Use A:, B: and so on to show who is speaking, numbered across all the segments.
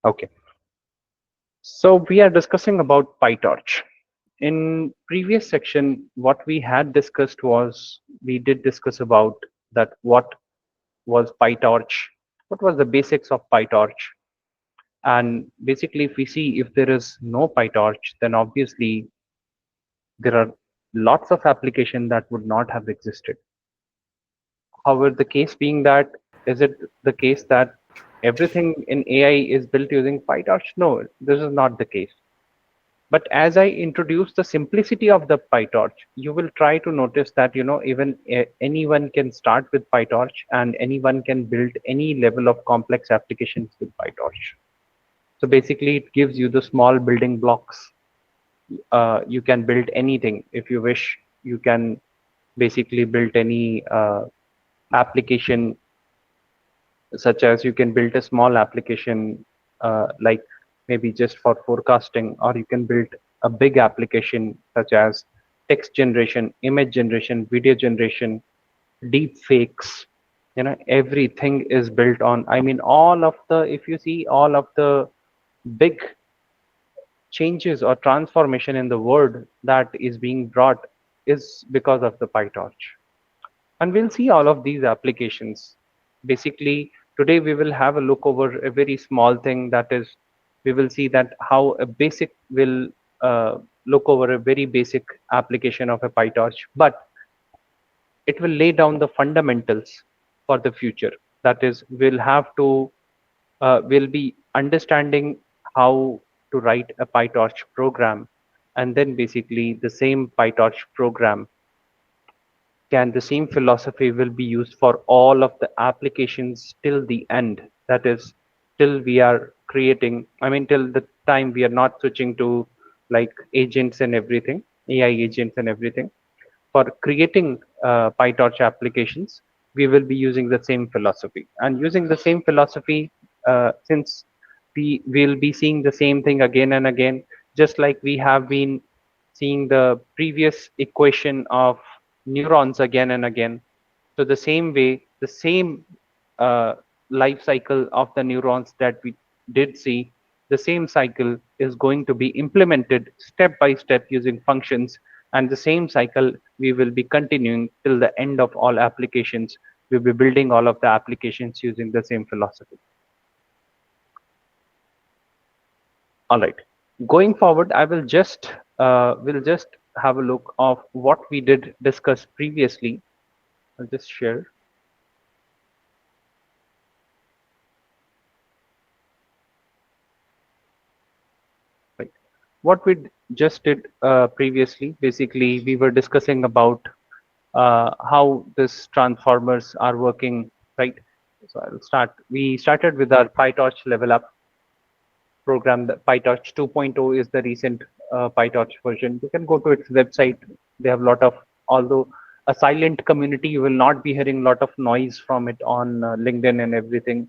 A: Okay, so we are discussing about PyTorch. In previous section, what we had discussed was we did discuss about that what was PyTorch, what was the basics of PyTorch, and basically if we see if there is no PyTorch, then obviously there are lots of application that would not have existed. However, the case being that, is it the case that everything in AI is built using PyTorch? No, this is not the case. But as I introduce the simplicity of the PyTorch, you will try to notice that even anyone can start with PyTorch and anyone can build any level of complex applications with PyTorch. So basically, it gives you the small building blocks. You can build anything if you wish. You can basically build any application, such as you can build a small application like maybe just for forecasting, or you can build a big application such as text generation, image generation, video generation, deep fakes. Everything is built on, I mean, all of the, if you see all of the big changes or transformation in the world that is being brought is because of the PyTorch. And we'll see all of these applications. Basically, today we will have a look over a very small thing, that is, we will see that how a basic will look over a very basic application of a PyTorch, but it will lay down the fundamentals for the future. That is, we'll be understanding how to write a PyTorch program, and then basically the same PyTorch program can the same philosophy will be used for all of the applications till the end. That is, till we are creating, I mean, till the time we are not switching to like agents and everything, AI agents and everything. For creating PyTorch applications, we will be using the same philosophy. And using the same philosophy, since we will be seeing the same thing again and again, just like we have been seeing the previous equation of neurons again and again. So the same way, the same uh, life cycle of the neurons that we did see, the same cycle is going to be implemented step by step using functions, and the same cycle we will be continuing till the end of all applications. We'll be building all of the applications using the same philosophy. All right. Going forward, I will just have a look of what we did discuss previously. I'll just share. Right. What we just did previously, basically, we were discussing about how this transformers are working, right? So I'll start. We started with our PyTorch level up program. The PyTorch 2.0 is the recent PyTorch version. You can go to its website. They have a lot of, although a silent community, you will not be hearing a lot of noise from it on LinkedIn and everything.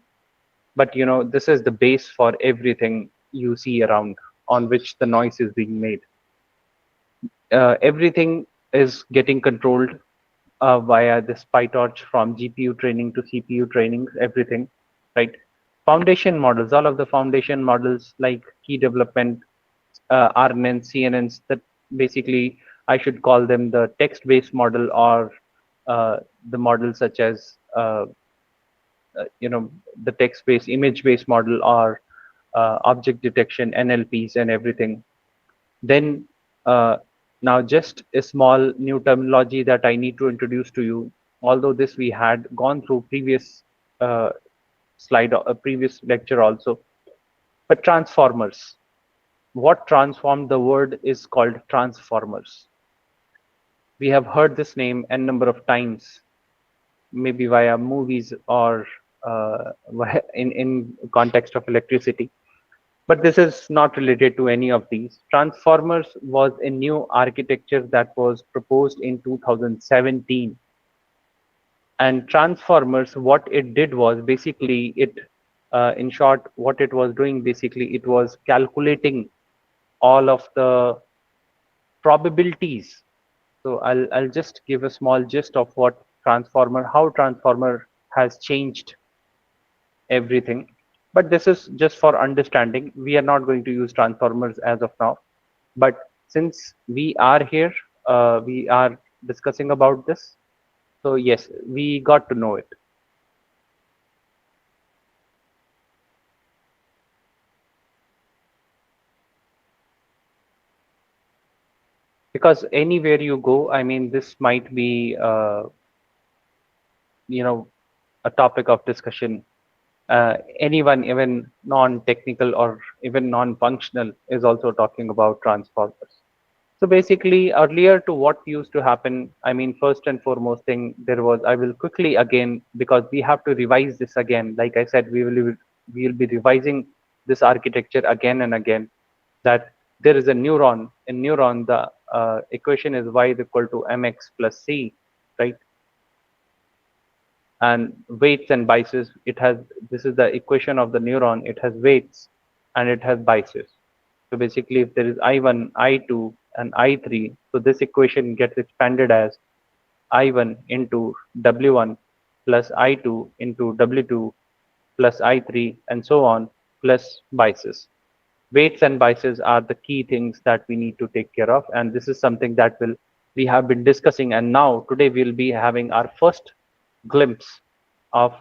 A: But this is the base for everything you see around, on which the noise is being made. Everything is getting controlled via this PyTorch, from GPU training to CPU training, everything, right? Foundation models, all of the foundation models like key development, RNNs, CNNs, that basically I should call them the text-based model, or the models such as the text-based, image-based model, or object detection, NLPs and everything. Then now just a small new terminology that I need to introduce to you, although this we had gone through previous slide, a previous lecture also. But transformers, what transformed the word is called transformers. We have heard this name n number of times, maybe via movies or in context of electricity. But this is not related to any of these. Transformers was a new architecture that was proposed in 2017. And transformers, what it did was basically in short, what it was doing basically, it was calculating all of the probabilities. So I'll just give a small gist of how transformer has changed everything. But this is just for understanding. We are not going to use transformers as of now. But since we are here, we are discussing about this. So yes, we got to know it. Because anywhere you go, I mean, this might be, you know, a topic of discussion. Anyone, even non-technical or even non-functional, is also talking about transformers. So basically, earlier to what used to happen, I mean, first and foremost thing there was, I will quickly again, because we have to revise this again. Like I said, we will be revising this architecture again and again. That there is a neuron. In neuron, the equation is y is equal to mx plus c, right? And weights and biases. It has, this is the equation of the neuron. It has weights and it has biases. So basically, if there is I1, I2, and I3, so this equation gets expanded as I1 into W1 plus I2 into W2 plus I3, and so on, plus biases. Weights and biases are the key things that we need to take care of, and this is something that will we have been discussing, and now today we'll be having our first glimpse of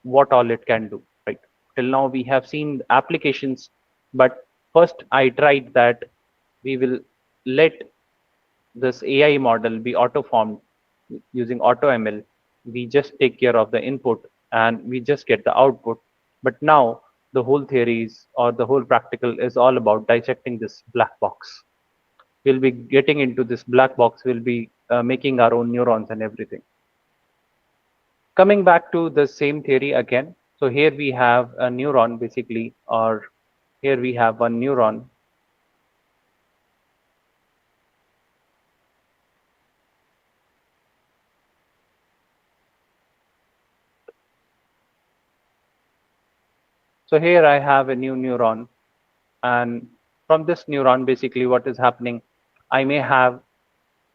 A: what all it can do. Right, till now we have seen applications, but first I tried that we will let this AI model be auto formed using AutoML. We just take care of the input and we just get the output. But now the whole theories or the whole practical is all about dissecting this black box. We'll be getting into this black box. We'll be making our own neurons and everything. Coming back to the same theory again. So here we have a neuron basically, or here we have one neuron. So here I have a new neuron, and from this neuron basically what is happening, I may have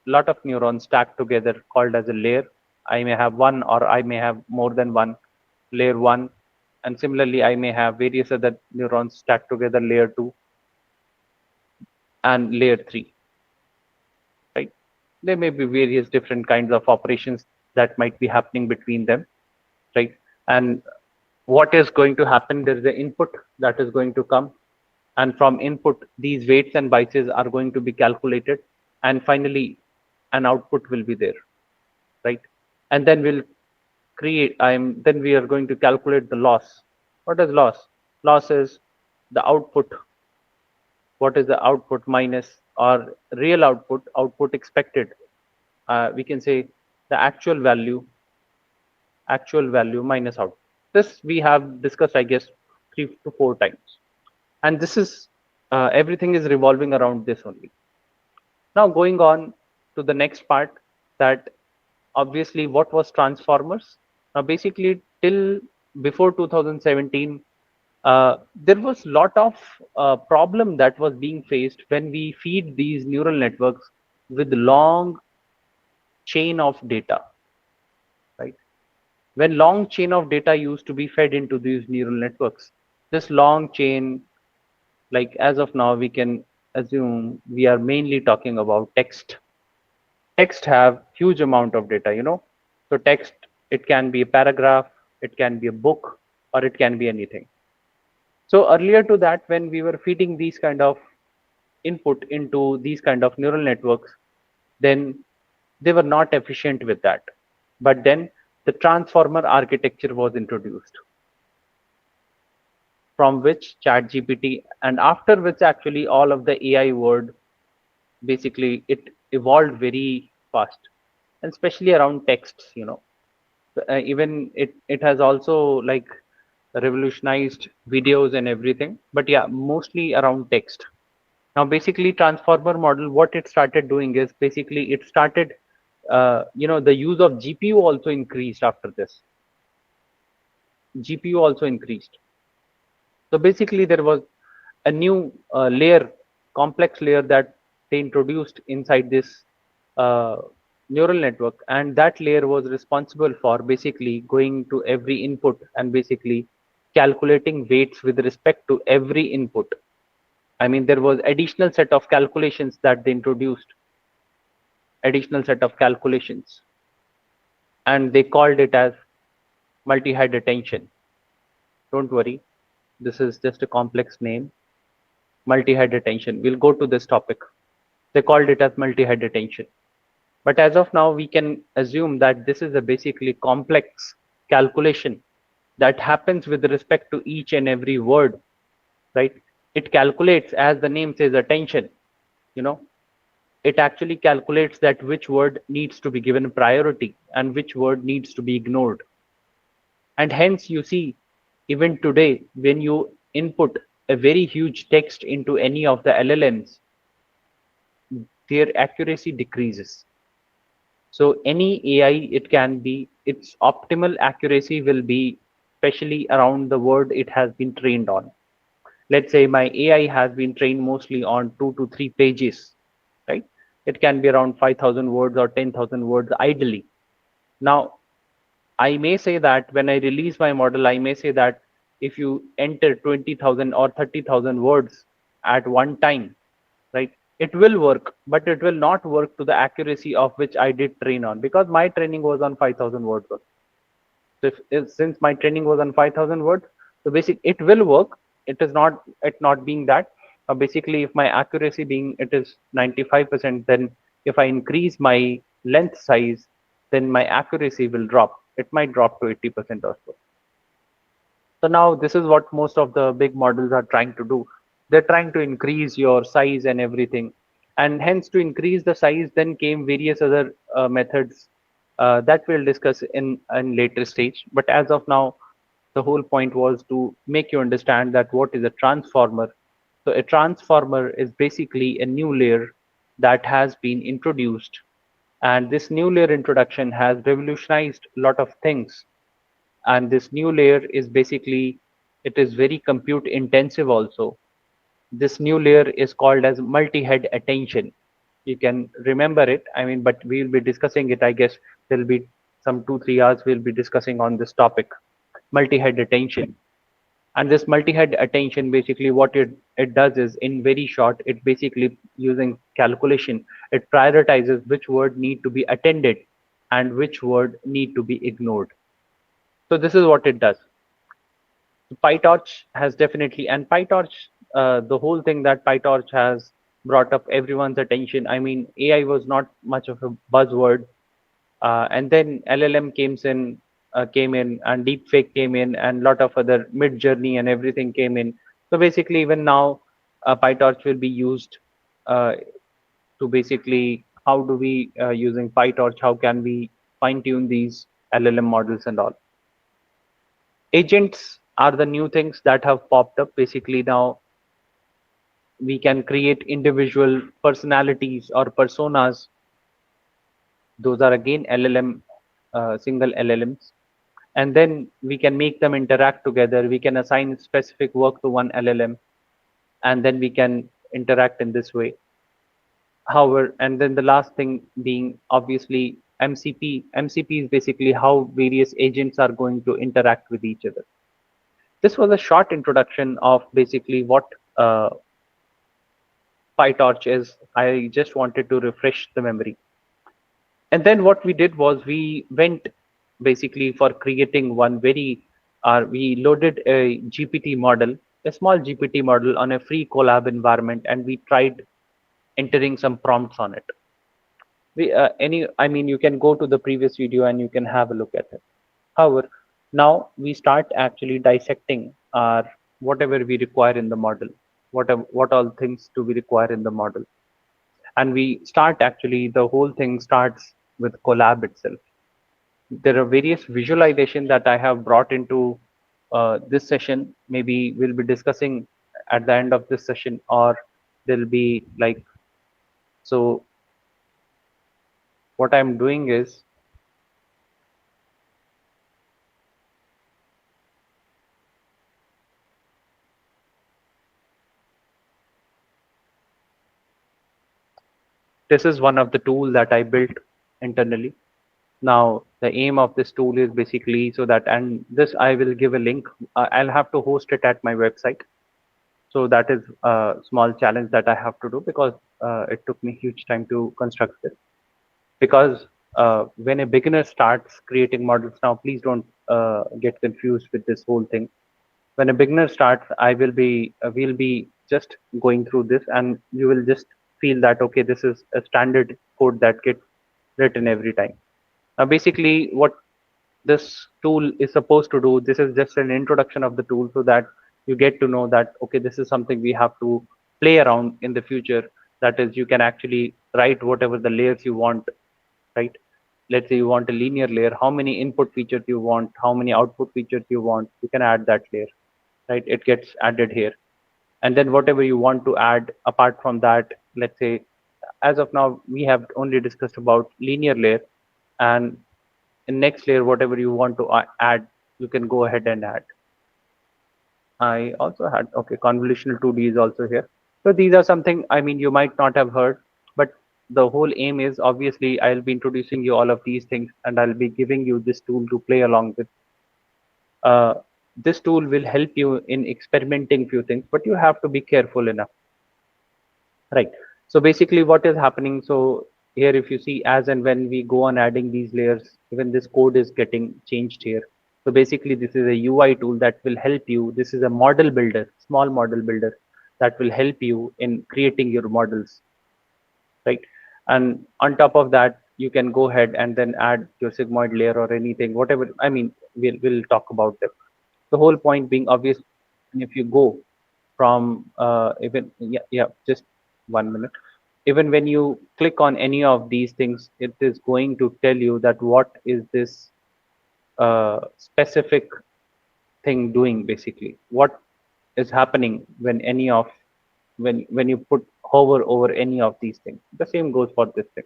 A: lot of neurons stacked together called as a layer. I may have one or I may have more than one, layer 1, and similarly I may have various other neurons stacked together, layer 2 and layer 3, right? There may be various different kinds of operations that might be happening between them, right? And what is going to happen, there is an input that is going to come, and from input these weights and biases are going to be calculated, and finally an output will be there, right? And then we'll create, then we are going to calculate the loss. What is loss? Loss is the output. What is the output minus or real output expected? We can say the actual value minus output. This we have discussed, I guess, 3 to 4 times. And this is, everything is revolving around this only. Now going on to the next part, that obviously what was transformers. Now basically till before 2017, there was lot of problem that was being faced when we feed these neural networks with long chain of data, right? When long chain of data used to be fed into these neural networks, this long chain, like as of now we can assume we are mainly talking about text. Text have huge amount of data, so text, it can be a paragraph, it can be a book, or it can be anything. So earlier to that, when we were feeding these kind of input into these kind of neural networks, then they were not efficient with that. But then the transformer architecture was introduced, from which ChatGPT, and after which actually all of the AI world, basically it evolved very fast, and especially around texts, even it has also like revolutionized videos and everything, but yeah, mostly around text. Now basically transformer model, what it started doing is basically it started, the use of GPU also increased. After this, GPU also increased. So basically there was a new layer, complex layer, that they introduced inside this uh, neural network, and that layer was responsible for basically going to every input and basically calculating weights with respect to every input. I mean, there was additional set of calculations that they introduced, additional set of calculations, and they called it as multi-head attention. Don't worry, this is just a complex name, multi-head attention. We'll go to this topic. They called it as multi-head attention. But as of now, we can assume that this is a basically complex calculation that happens with respect to each and every word, right? It calculates, as the name says, attention. You know, it actually calculates that which word needs to be given priority and which word needs to be ignored. And hence, you see, even today, when you input a very huge text into any of the LLMs, their accuracy decreases. So any AI, it can be, its optimal accuracy will be especially around the word it has been trained on. Let's say my AI has been trained mostly on 2 to 3 pages, right? It can be around 5,000 words or 10,000 words ideally. Now, I may say that when I release my model, I may say that if you enter 20,000 or 30,000 words at one time, right, it will work, but it will not work to the accuracy of which I did train on, because my training was on 5,000 words. So since my training was on 5,000 words, so basically it will work. It is not, it not being that. Basically, if my accuracy being it is 95%, then if I increase my length size, then my accuracy will drop. It might drop to 80% or so. So now this is what most of the big models are trying to do. They're trying to increase your size and everything. And hence, to increase the size, then came various other methods that we'll discuss in later stage. But as of now, the whole point was to make you understand that what is a transformer. So a transformer is basically a new layer that has been introduced. And this new layer introduction has revolutionized a lot of things. And this new layer is basically, it is very compute intensive also. This new layer is called as multi-head attention. You can remember it, I mean, but we'll be discussing it, I guess. There'll be some 2 3 hours we'll be discussing on this topic, multi-head attention. And this multi-head attention, basically what it does is, in very short, it basically, using calculation, it prioritizes which word need to be attended and which word need to be ignored. So this is what it does. PyTorch has definitely, and PyTorch, the whole thing that PyTorch has brought up everyone's attention. I mean, AI was not much of a buzzword, and then LLM came in, and deepfake came in, and lot of other mid journey and everything came in. So basically, even now, PyTorch will be used uh, to basically, how do we using PyTorch? How can we fine tune these LLM models and all? Agents are the new things that have popped up. Basically, now we can create individual personalities or personas. Those are again LLM, single LLMs. And then we can make them interact together. We can assign specific work to one LLM, and then we can interact in this way. However, and then the last thing being obviously MCP. MCP is basically how various agents are going to interact with each other. This was a short introduction of basically what uh, PyTorch is. I just wanted to refresh the memory. And then what we did was we went basically for creating one very, we loaded a GPT model, a small GPT model on a free Colab environment, and we tried entering some prompts on it. I mean, you can go to the previous video and you can have a look at it. However, now we start actually dissecting our whatever we require in the model, what all things do we require in the model, and we start actually, the whole thing starts with Colab itself. There are various visualization that I have brought into this session. Maybe we'll be discussing at the end of this session, or there'll be like, so what I'm doing is, this is one of the tool that I built internally. Now the aim of this tool is basically so that, and this I will give a link. I'll have to host it at my website. So that is a small challenge that I have to do, because it took me huge time to construct this. Because when a beginner starts creating models, now please don't get confused with this whole thing. When a beginner starts, I will be we'll be just going through this, and you will just feel that okay, this is a standard code that gets written every time. Now basically what this tool is supposed to do, this is just an introduction of the tool, so that you get to know that okay, this is something we have to play around in the future. That is, you can actually write whatever the layers you want, right? Let's say you want a linear layer, how many input features you want, how many output features you want, you can add that layer, right? It gets added here. And then whatever you want to add apart from that, let's say as of now we have only discussed about linear layer, and in next layer whatever you want to add, you can go ahead and add. I also had, okay, convolutional 2D is also here. So these are something, I mean, you might not have heard, but the whole aim is obviously I'll be introducing you all of these things, and I'll be giving you this tool to play along with. uh, this tool will help you in experimenting few things, but you have to be careful enough, right? So basically what is happening, so here if you see, as and when we go on adding these layers, even this code is getting changed here. So basically this is a UI tool that will help you. This is a model builder, small model builder, that will help you in creating your models, right? And on top of that, you can go ahead and then add your sigmoid layer or anything, whatever, I mean, we'll talk about them. The whole point being obvious, if you go from even, yeah, just 1 minute. Even when you click on any of these things, it is going to tell you that what is this specific thing doing, basically what is happening when any of, when you put hover over any of these things. The same goes for this thing,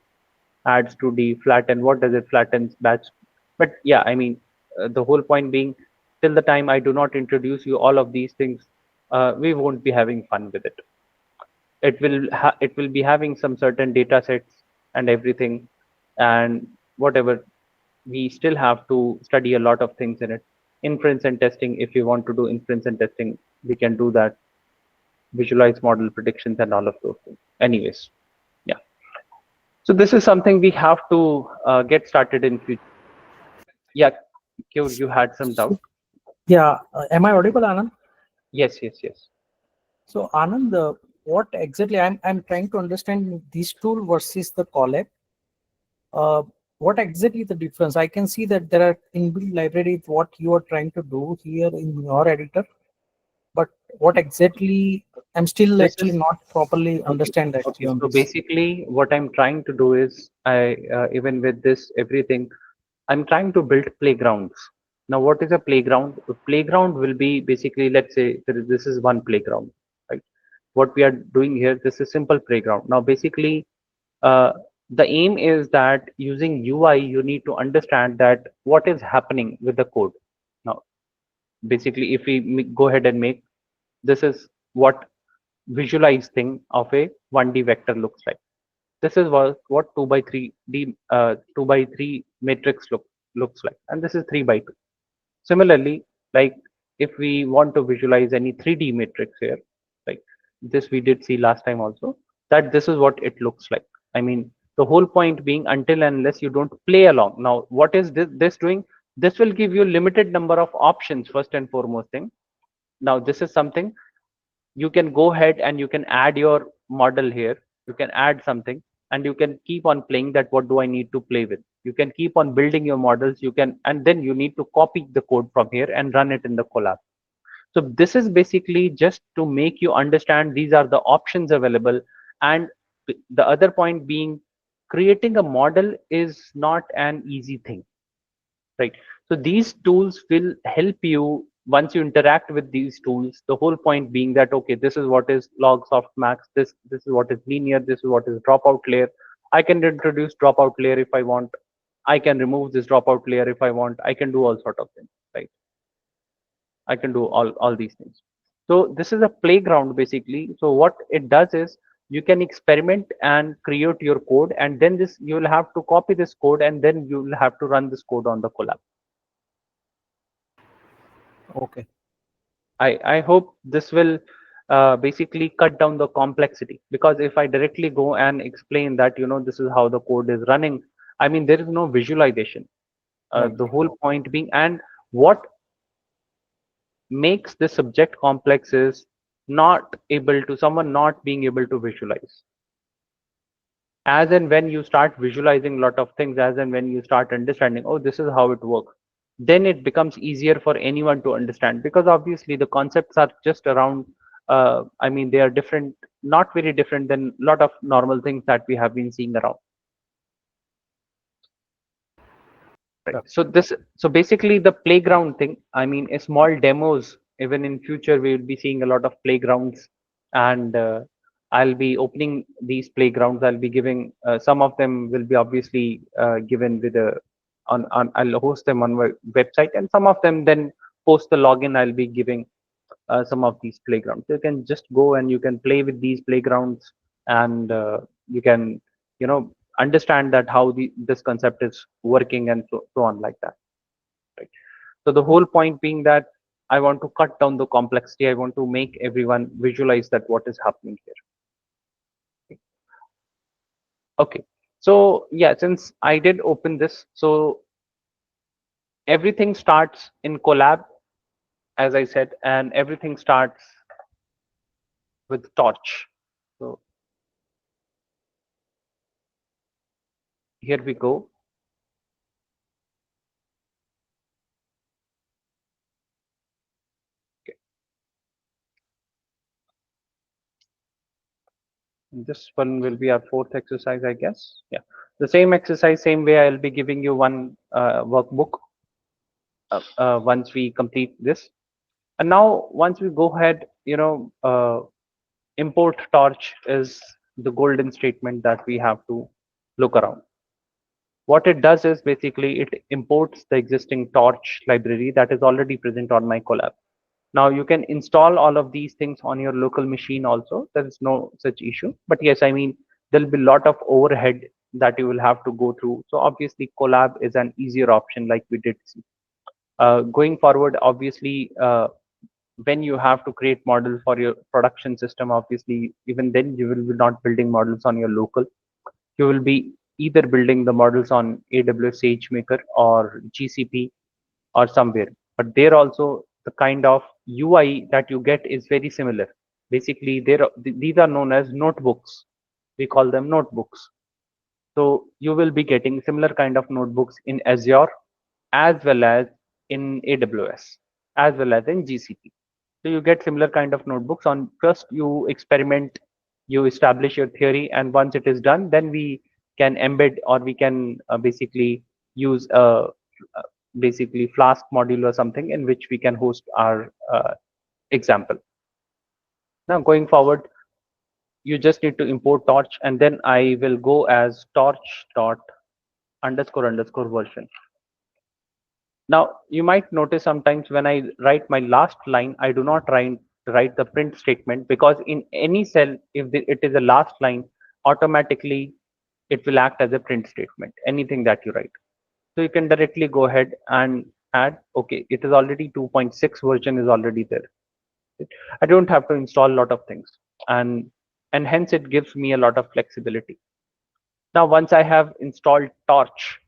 A: adds 2D, flatten, what does it flattens, batch. But yeah, I mean, the whole point being, till the time I do not introduce you all of these things, we won't be having fun with it. It will be having some certain data sets and everything, and whatever, we still have to study a lot of things in it. Inference and testing, if you want to do inference and testing, we can do that. Visualize model predictions and all of those things. Anyways, yeah. So this is something we have to get started in future. Yeah, you had some doubt.
B: Yeah, am I audible, Anand?
A: Yes, yes, yes.
B: So, Anand, what exactly I'm trying to understand this tool versus the Colab. Uh, what exactly the difference? I can see that there are inbuilt libraries. What you are trying to do here in your editor, but what exactly? I'm still
A: This
B: actually
A: is
B: not properly
A: okay.
B: understand actually
A: Okay.
B: on
A: So
B: this.
A: basically, what I'm trying to do is, I even with this everything, I'm trying to build playgrounds. Now, what is a playground? A playground will be basically, let's say this is one playground, right? What we are doing here, this is simple playground. Now, basically, uh, the aim is that using UI, you need to understand that what is happening with the code. Now, basically, if we go ahead and make, this is what visualized thing of a 1D vector looks like. This is what 2 by 3 D 2 by 3 matrix looks like, and this is 3 by 2. Similarly, like if we want to visualize any 3D matrix here, like this we did see last time also, that this is what it looks like. I mean, the whole point being, until and unless you don't play along. Now, what is this doing? This will give you limited number of options, first and foremost thing. Now, this is something you can go ahead and you can add your model here. You can add something, and you can keep on playing that. What do I need to play with? You can keep on building your models. You can, and then you need to copy the code from here and run it in the Colab. So this is basically just to make you understand these are the options available. And the other point being, creating a model is not an easy thing, right? So these tools will help you once you interact with these tools. The whole point being that okay, this is what is log softmax, this is what is linear, this is what is dropout layer. I can introduce dropout layer if I want. I can remove this dropout layer if I want. I can do all sort of things, right? I can do all these things. So this is a playground basically. So what it does is, you can experiment and create your code, and then this you will have to copy this code, and then you will have to run this code on the Colab.
B: Okay.
A: I hope this will basically cut down the complexity, because if I directly go and explain that, this is how the code is running, I mean, there is no visualization.
B: Right.
A: The whole point being, and what makes this subject complex is not able to, someone not being able to visualize. As and when you start visualizing a lot of things, as and when you start understanding, oh, this is how it works, then it becomes easier for anyone to understand, because obviously the concepts are just around, I mean, they are different, not very different than a lot of normal things that we have been seeing around. Right.
B: Yeah.
A: So basically the playground thing, I mean, a small demos, even in future, we will be seeing a lot of playgrounds, and I'll be opening these playgrounds. I'll be giving, some of them will be obviously given with a, I'll host them on my website, and some of them then post the login. I'll be giving some of these playgrounds. You can just go and you can play with these playgrounds, and you can, understand that how this concept is working, and so on like that. Right. So the whole point being that I want to cut down the complexity. I want to make everyone visualize that what is happening here. Okay. So yeah, since I did open this, so everything starts in Colab, as I said, and everything starts with Torch. So here we go. Okay. This one will be our fourth exercise, I guess. Yeah. The same exercise, same way, I'll be giving you one workbook once we complete this. And now, once we go ahead, import torch is the golden statement that we have to look around. What it does is basically it imports the existing torch library that is already present on my Colab. Now you can install all of these things on your local machine also. There is no such issue. But yes, I mean, there'll be a lot of overhead that you will have to go through. So obviously Colab is an easier option, like we did see. Going forward, obviously, when you have to create model for your production system, obviously, even then you will be not building models on your local. You will be either building the models on AWS SageMaker or GCP or somewhere. But there also the kind of UI that you get is very similar. Basically, these are known as notebooks. We call them notebooks. So you will be getting similar kind of notebooks in Azure, as well as in AWS, as well as in GCP. So you get similar kind of notebooks. On first you experiment, you establish your theory, and once it is done, then we can embed, or we can basically use a basically Flask module or something in which we can host our example. Now going forward, you just need to import torch, and then I will go as torch dot underscore underscore version. Now you might notice sometimes when I write my last line, I do not write the print statement, because in any cell, if it is a last line, automatically it will act as a print statement, anything that you write. So you can directly go ahead and add, okay, it is already 2.6 version is already there. I don't have to install a lot of things, and hence it gives me a lot of flexibility. Now, once I have installed Torch,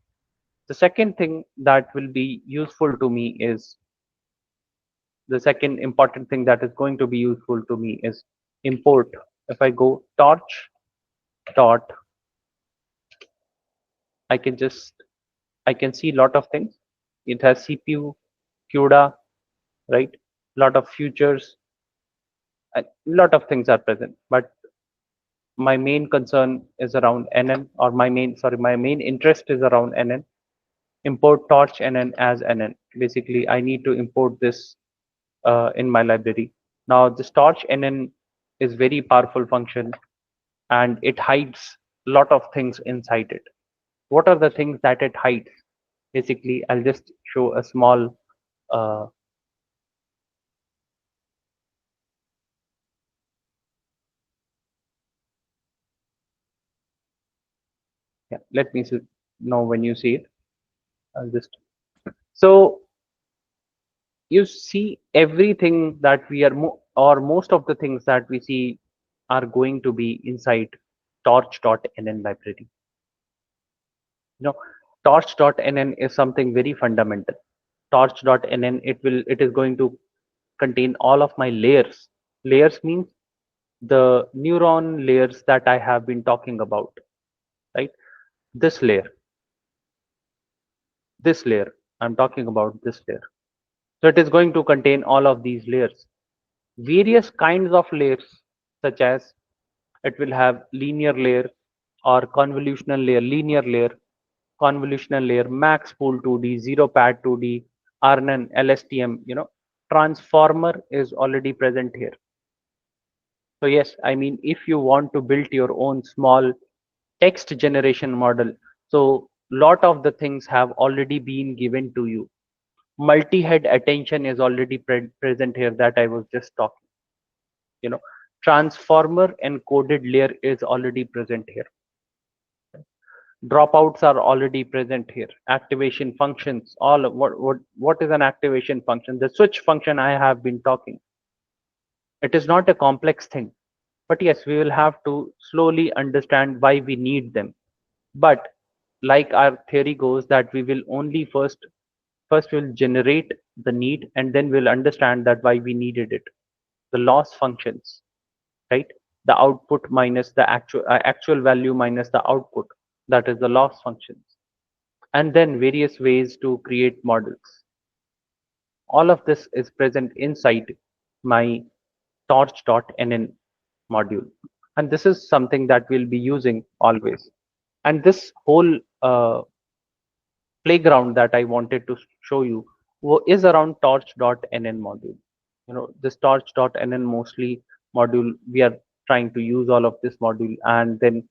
A: the second thing that will be useful to me is the second important thing that is going to be useful to me is import. If I go torch dot, I can just, I can see a lot of things. It has CPU, CUDA, right? A lot of features, a lot of things are present. But my main concern is around NN, or my main interest is around NN. Import torch NN as NN. Basically, I need to import this in my library. Now, this torch NN is very powerful function, and it hides a lot of things inside it. What are the things that it hides? Basically, I'll just show a small uh, Yeah, let me know when you see it. I'll just so you see everything that we are or most of the things that we see are going to be inside torch.nn library. You know, torch.nn is something very fundamental. Torch.nn, it is going to contain all of my layers. Layers means the neuron layers that I have been talking about, right? This layer, this layer, I'm talking about this layer. So it is going to contain all of these layers, various kinds of layers, such as it will have linear layer or convolutional layer, linear layer, convolutional layer, max pool 2D, zero pad 2D, RNN, LSTM, transformer is already present here. So yes, I mean, if you want to build your own small text generation model, so lot of the things have already been given to you. Multi-head attention is already present here that I was just talking. You know, transformer encoded layer is already present here. Dropouts are already present here. Activation functions, all of what is an activation function? The switch function I have been talking. It is not a complex thing, but yes, we will have to slowly understand why we need them. But like our theory goes, that we will only first we'll generate the need, and then we'll understand that why we needed it. The loss functions, right? The output minus the actual value minus the output, that is the loss functions. And then various ways to create models. All of this is present inside my torch.nn module. And this is something that we'll be using always. And this whole playground that I wanted to show you is around torch.nn module. This torch.nn mostly module, we are trying to use all of this module. And then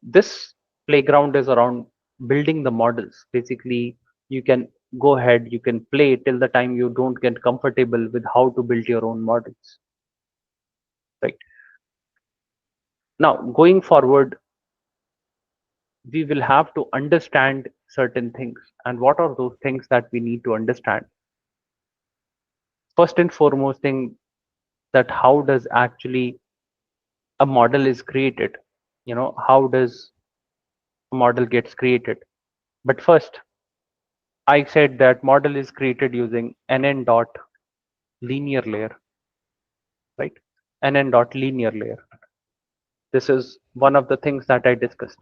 A: this playground is around building the models. Basically, you can go ahead, you can play till the time you don't get comfortable with how to build your own models, right? Now, going forward, we will have to understand certain things. And what are those things that we need to understand? First and foremost thing, that how does actually a model is created? How does a model gets created? But first, I said that model is created using nn.Linear layer, right? nn.Linear layer. This is one of the things that I discussed.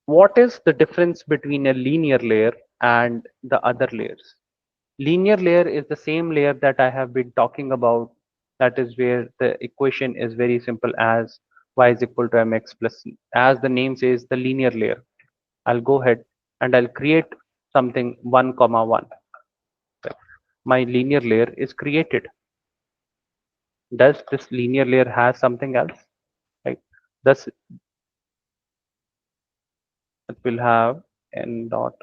A: What is the difference between a linear layer and the other layers? Linear layer is the same layer that I have been talking about. That is where the equation is very simple, as y is equal to mx plus c. As the name says, the linear layer. I'll go ahead and I'll create something 1 comma 1. My linear layer is created. Does this linear layer has something else? Right? Thus it will have n dot.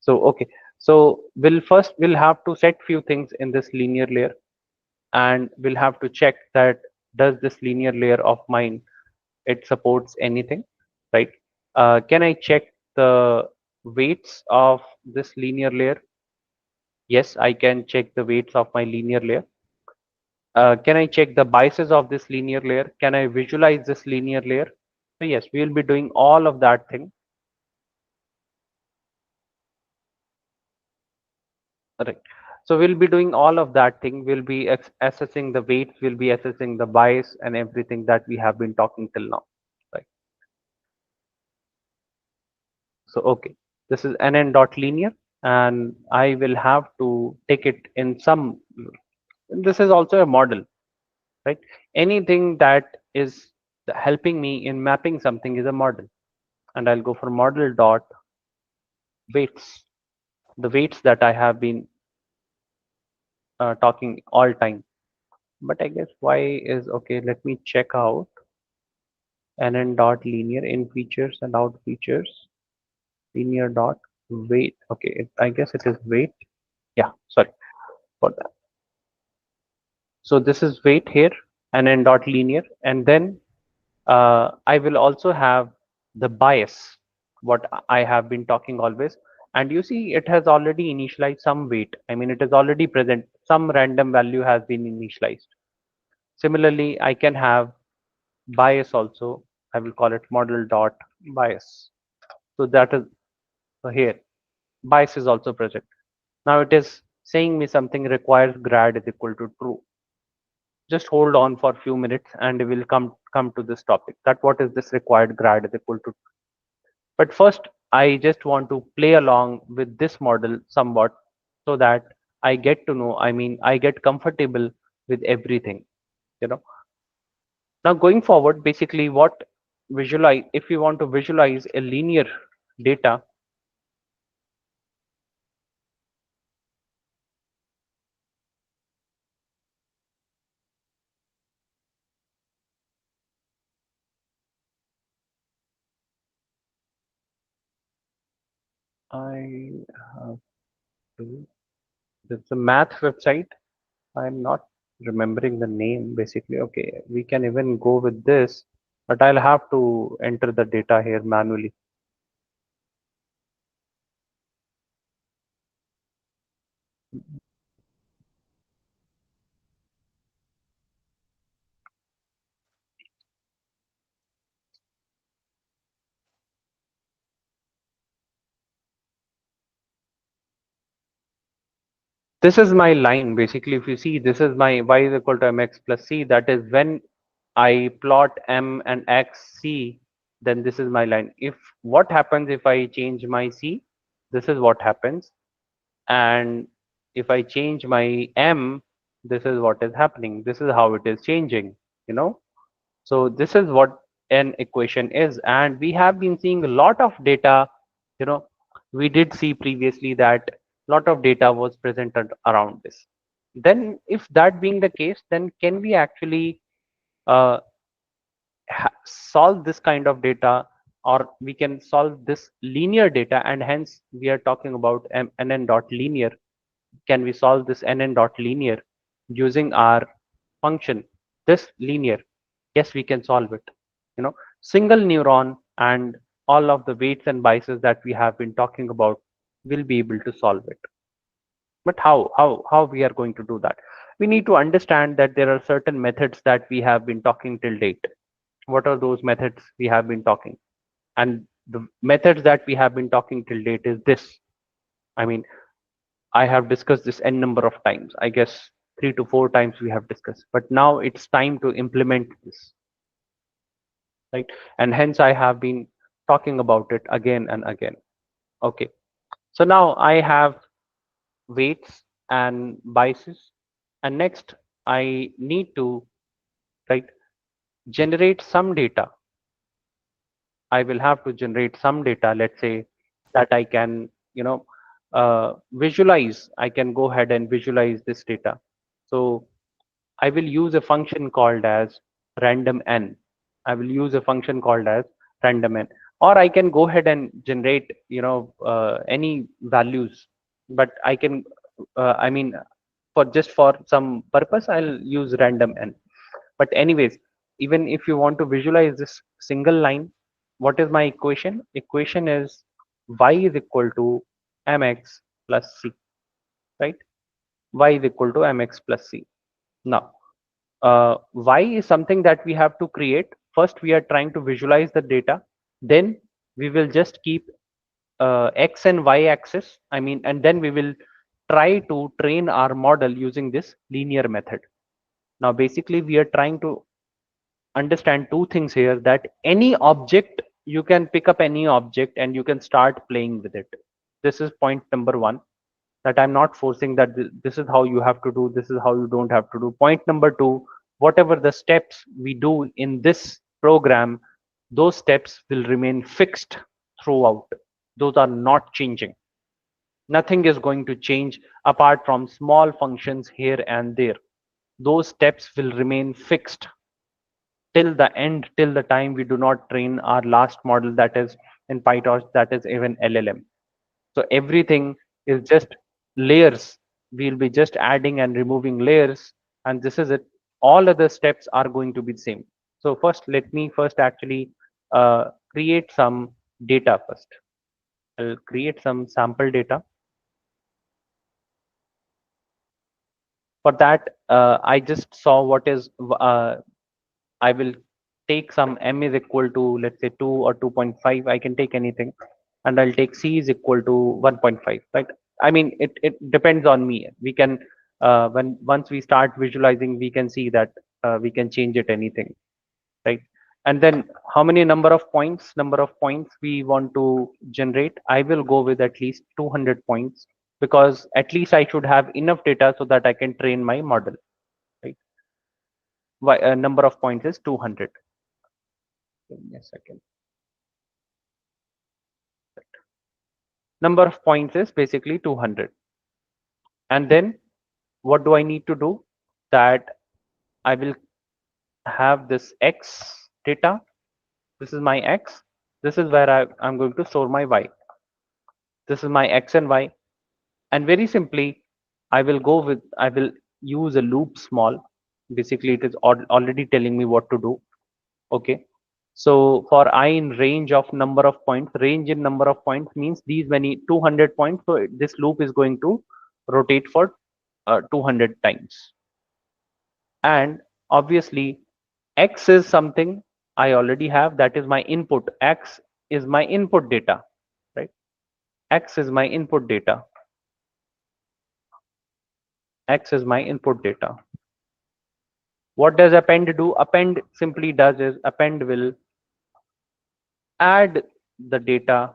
A: So okay. So we'll have to set few things in this linear layer, and we'll have to check that does this linear layer of mine, it supports anything, right? Can I check the weights of this linear layer? Yes, I can check the weights of my linear layer. Can I check the biases of this linear layer? Can I visualize this linear layer? So yes, we will be doing all of that thing. Right. So we'll be doing all of that thing. We'll be assessing the weights, we'll be assessing the bias and everything that we have been talking till now. Right. So okay, this is nn.Linear, and I will have to take it in some. This is also a model, right? Anything that is helping me in mapping something is a model, and I'll go for model dot weights, the weights that I have been talking all time. But I guess y is okay. Let me check out nn.Linear in features and out features. Linear dot weight. Okay, I guess it is weight. Yeah, sorry for that. So this is weight here, nn.Linear, and then I will also have the bias, what I have been talking always. And you see, it has already initialized some weight. I mean, it is already present. Some random value has been initialized. Similarly, I can have bias also. I will call it model dot bias. So that is, so here, bias is also present. Now it is saying me something requires grad is equal to true. Just hold on for a few minutes and we'll come to this topic, that what is this required grad is equal to. But first, I just want to play along with this model somewhat so that I get to know, I mean, I get comfortable with everything, you know. Now, going forward, basically, what visualize, if we want to visualize a linear data, I have to, there's a math website. I'm not remembering the name basically. Okay, we can even go with this, but I'll have to enter the data here manually. This is my line basically. If you see, this is my y is equal to mx plus c. That is when I plot m and x c, then this is my line. If what happens if I change my c, this is what happens. And if I change my m, this is what is happening. This is how it is changing, you know. So this is what an equation is, and we have been seeing a lot of data. You know, we did see previously that a lot of data was presented around this. Then, if that being the case, then can we actually uh, solve this kind of data, or we can solve this linear data, and hence we are talking about nn.Linear. Can we solve this nn.Linear using our function, this linear? Yes, we can solve it. You know, single neuron and all of the weights and biases that we have been talking about will be able to solve it. But how we are going to do that? We need to understand that there are certain methods that we have been talking till date. What are those methods we have been talking? And the methods that we have been talking till date is this. I mean, I have discussed this n number of times. I guess 3 to 4 times we have discussed. But now it's time to implement this, right? And hence I have been talking about it again and again. Okay. So now I have weights and biases, and next I need to, right, generate some data. I will have to generate some data, let's say, that I can, you know, visualize. I can go ahead and visualize this data. So I will use a function called as random n. I will use a function called as random n, or I can go ahead and generate, you know, any values. But I can, I mean, for just for some purpose, I'll use random n. But anyways, even if you want to visualize this single line, what is my equation? Equation is y is equal to mx plus c, right? Y is equal to mx plus c. Now, y is something that we have to create. First, we are trying to visualize the data. Then we will just keep x and y axis. I mean, and then we will try to train our model using this linear method. Now, basically, we are trying to understand two things here, that any object, you can pick up any object and you can start playing with it. This is point number one, that I'm not forcing that this is how you have to do, this is how you don't have to do. Point number two, whatever the steps we do in this program, those steps will remain fixed throughout. Those are not changing. Nothing is going to change apart from small functions here and there. Those steps will remain fixed till the end, till the time we do not train our last model, that is in PyTorch, that is even LLM. So everything is just layers. We'll be just adding and removing layers, and this is it. All other steps are going to be the same. So first, let me first actually create some data first. I'll create some sample data. For that, I just saw what is, I will take some m is equal to, let's say, 2 or 2.5. I can take anything. And I'll take c is equal to 1.5, right? I mean, it depends on me. We can, when once we start visualizing, we can see that we can change it anything, right? And then how many number of points we want to generate. I will go with at least 200 points, because at least I should have enough data so that I can train my model, right? Number of points is 200. Give me a second. Number of points is basically 200. And then what do I need to do? That I will have this x data. This is my x. This is where I'm going to store my y. This is my x and y. And very simply, I will use a loop small. Basically, it is already telling me what to do. Okay. So for I in range of number of points, range in number of points means these many 200 points. So this loop is going to rotate for 200 times. And obviously, x is something I already have. That is my input. X is my input data, right? X is my input data. X is my input data. What does append do? Append simply does is append will add the data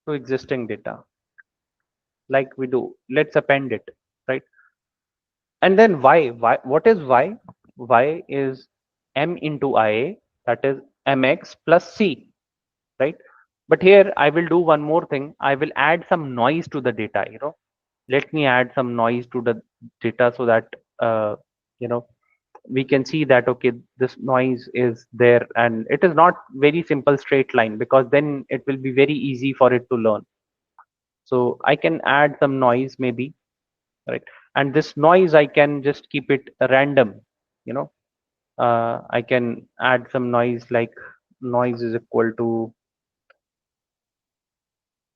A: to existing data, like we do. Let's append it, right? And then y, what is y? Y is m into ia, that is mx plus c, right? But here I will do one more thing. I will add some noise to the data. Let me add some noise to the data so that uh, you know we can see that, okay, this noise is there, and it is not very simple straight line, because then it will be very easy for it to learn. So I can add some noise maybe, right? And this noise I can just keep it random. you know I can add some noise, like noise is equal to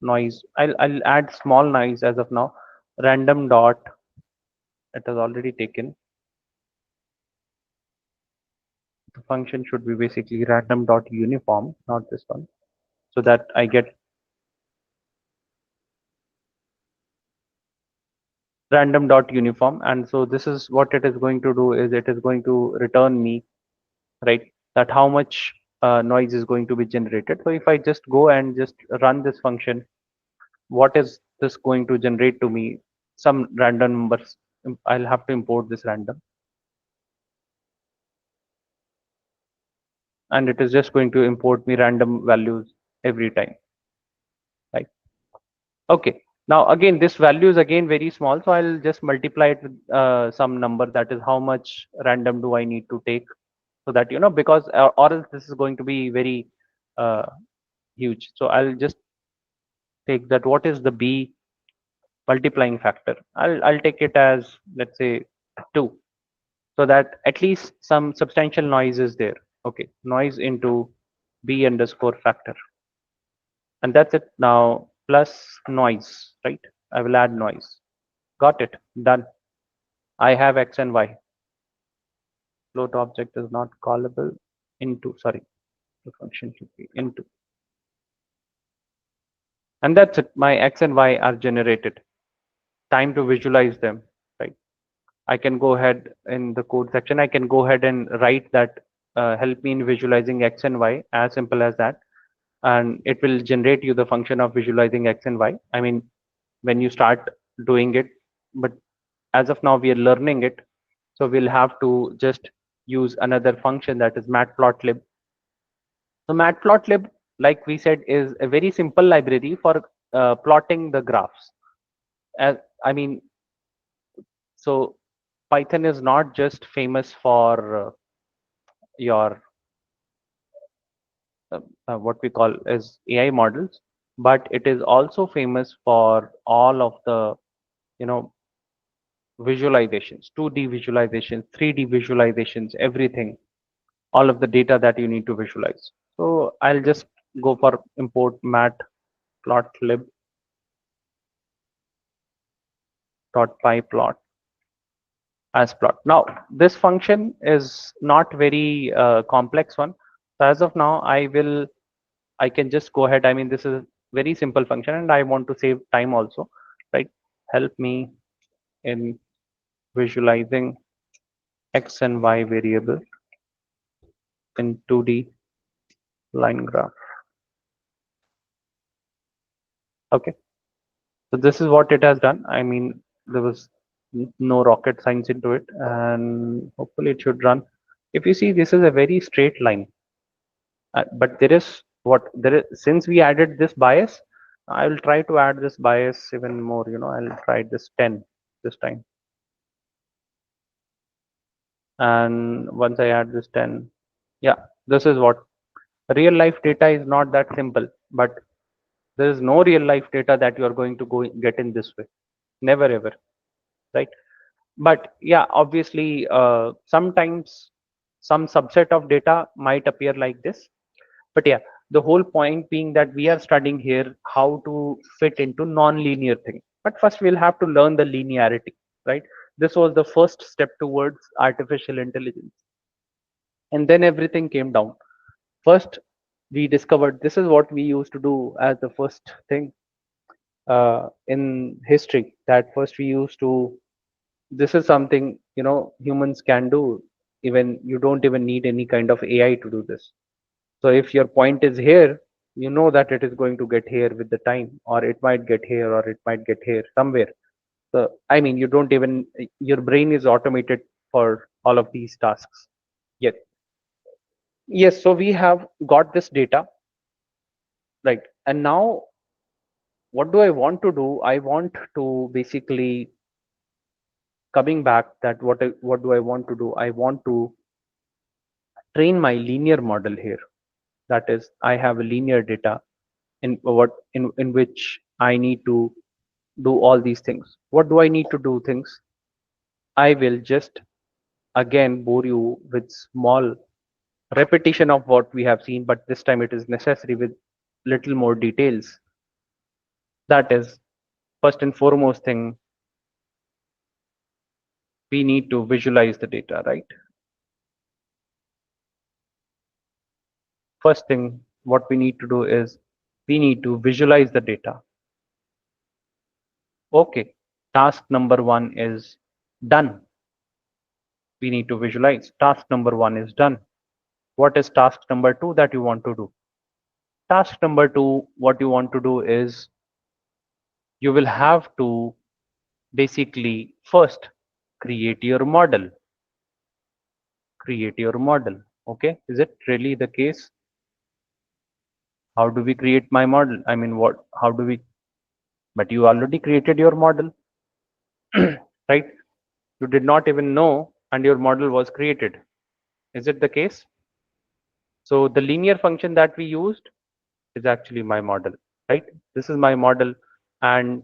A: noise. I'll add small noise as of now. Random dot, it has already taken. The function should be basically random dot uniform, not this one, so that I get random dot uniform. And so this is what it is going to do, is it is going to return me, right, that how much noise is going to be generated. So if I just go and just run this function, what is this going to generate to me? Some random numbers. I'll have to import this random, and it is just going to import me random values every time, right? Okay. Now again, this value is again very small, so I'll just multiply it with some number, that is how much random do I need to take, so that, because or else this is going to be very uh, huge. So I'll just take that. What is the b multiplying factor? I'll take it as, let's say, 2, so that at least some substantial noise is there. Okay, noise into b underscore factor, and that's it. Now plus noise, right? I will add noise. Got it. Done. I have x and y. Float object is not callable into. Sorry, the function should be into. And that's it. My x and y are generated. Time to visualize them, right? I can go ahead in the code section. I can go ahead and write that, help me in visualizing x and y, as simple as that. And it will generate you the function of visualizing x and y. I mean, when you start doing it, but as of now, we are learning it. So we'll have to just use another function, that is matplotlib. So matplotlib, like we said, is a very simple library for plotting the graphs. As I mean, so Python is not just famous for your what we call as AI models, but it is also famous for all of the, you know visualizations, 2D visualizations, 3D visualizations, everything. all of the data that you need to visualize. So I'll just go for import matplotlib.pyplot as plot. Now this function is not very complex one. So as of now, I can just go ahead. I mean, this is very simple function, and I want to save time also, right? Help me in visualizing x and y variable in 2D line graph. Okay, so this is what it has done. I mean, there was no rocket science into it, and hopefully it should run. If you see, this is a very straight line, but there is since we added this bias, I will try to add this bias even more. I'll try this 10 this time, and once I add this 10, yeah, this is what real life data is. Not that simple, but there is no real life data that you are going to go get in this way. Never ever, right? But yeah, obviously, sometimes some subset of data might appear like this. But yeah, the whole point being that we are studying here how to fit into non-linear thing. But first we'll have to learn the linearity, right? This was the first step towards artificial intelligence, and then everything came down. First, we discovered this is what we used to do as the first thing in history. That first we used to, this is something humans can do. Even you don't even need any kind of AI to do this. So if your point is here, you know that it is going to get here with the time, or it might get here, or it might get here somewhere. So I mean, you don't even, your brain is automated for all of these tasks. Yes. Yes, so we have got this data, right? And now what do I want to do? I want to basically, coming back, that what do I want to do? I want to train my linear model here. That is, I have a linear data in which I need to do all these things. What do I need to do things? I will just again bore you with small repetition of what we have seen, but this time it is necessary with little more details. That is, first and foremost thing, we need to visualize the data, right? First thing, what we need to do is we need to visualize the data. Okay, task number one is done. We need to visualize. Task number one is done. What is task number two that you want to do? Task number two, what you want to do is you will have to basically first create your model. Create your model. Okay, is it really the case? How do we create my model? I mean, what? How do we? But you already created your model, right? You did not even know, and your model was created. Is it the case? So the linear function that we used is actually my model, right? This is my model, and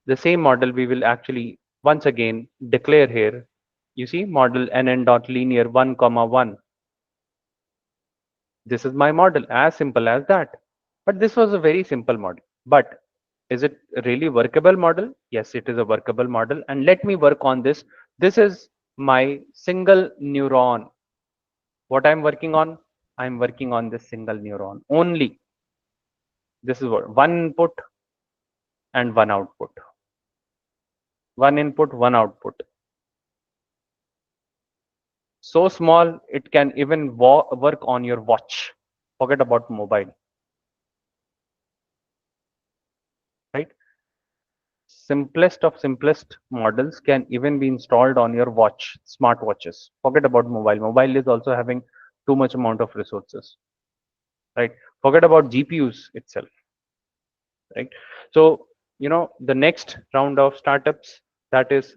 A: the same model we will actually once again declare here. You see, model nn.Linear 1 comma 1. This is my model, as simple as that. But this was a very simple model. But is it a really workable model? Yes, it is a workable model. And let me work on this. This is my single neuron. What I'm working on? I'm working on this single neuron only. This is what, one input and one output. One input, one output. So small, it can even work on your watch. Forget about mobile, right? Simplest of simplest models can even be installed on your watch, smartwatches. Forget about mobile. Mobile is also having too much amount of resources, right? Forget about GPUs itself, right? So the next round of startups, that is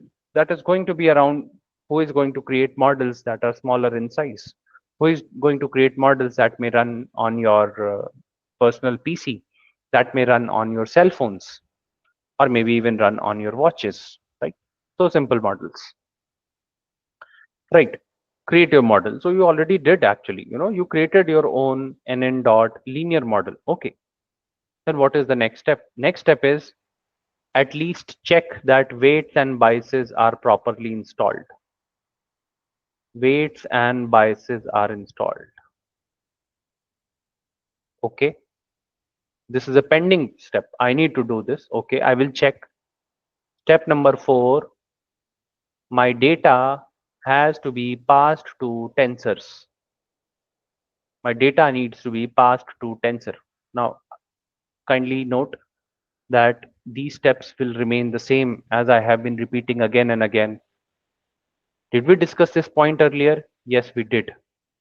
A: going to be around who is going to create models that are smaller in size, who is going to create models that may run on your personal PC, that may run on your cell phones, or maybe even run on your watches, right? So simple models, right? create your model. So you already did actually, you created your own nn.Linear model. Okay. Then what is the next step? Next step is at least check that weights and biases are properly installed. Weights and biases are installed. Okay. This is a pending step. I need to do this. Okay. I will check. Step number 4, my data has to be passed to tensors. My data needs to be passed to tensor. Now, kindly note that these steps will remain the same as I have been repeating again and again. Did we discuss this point earlier? Yes, we did.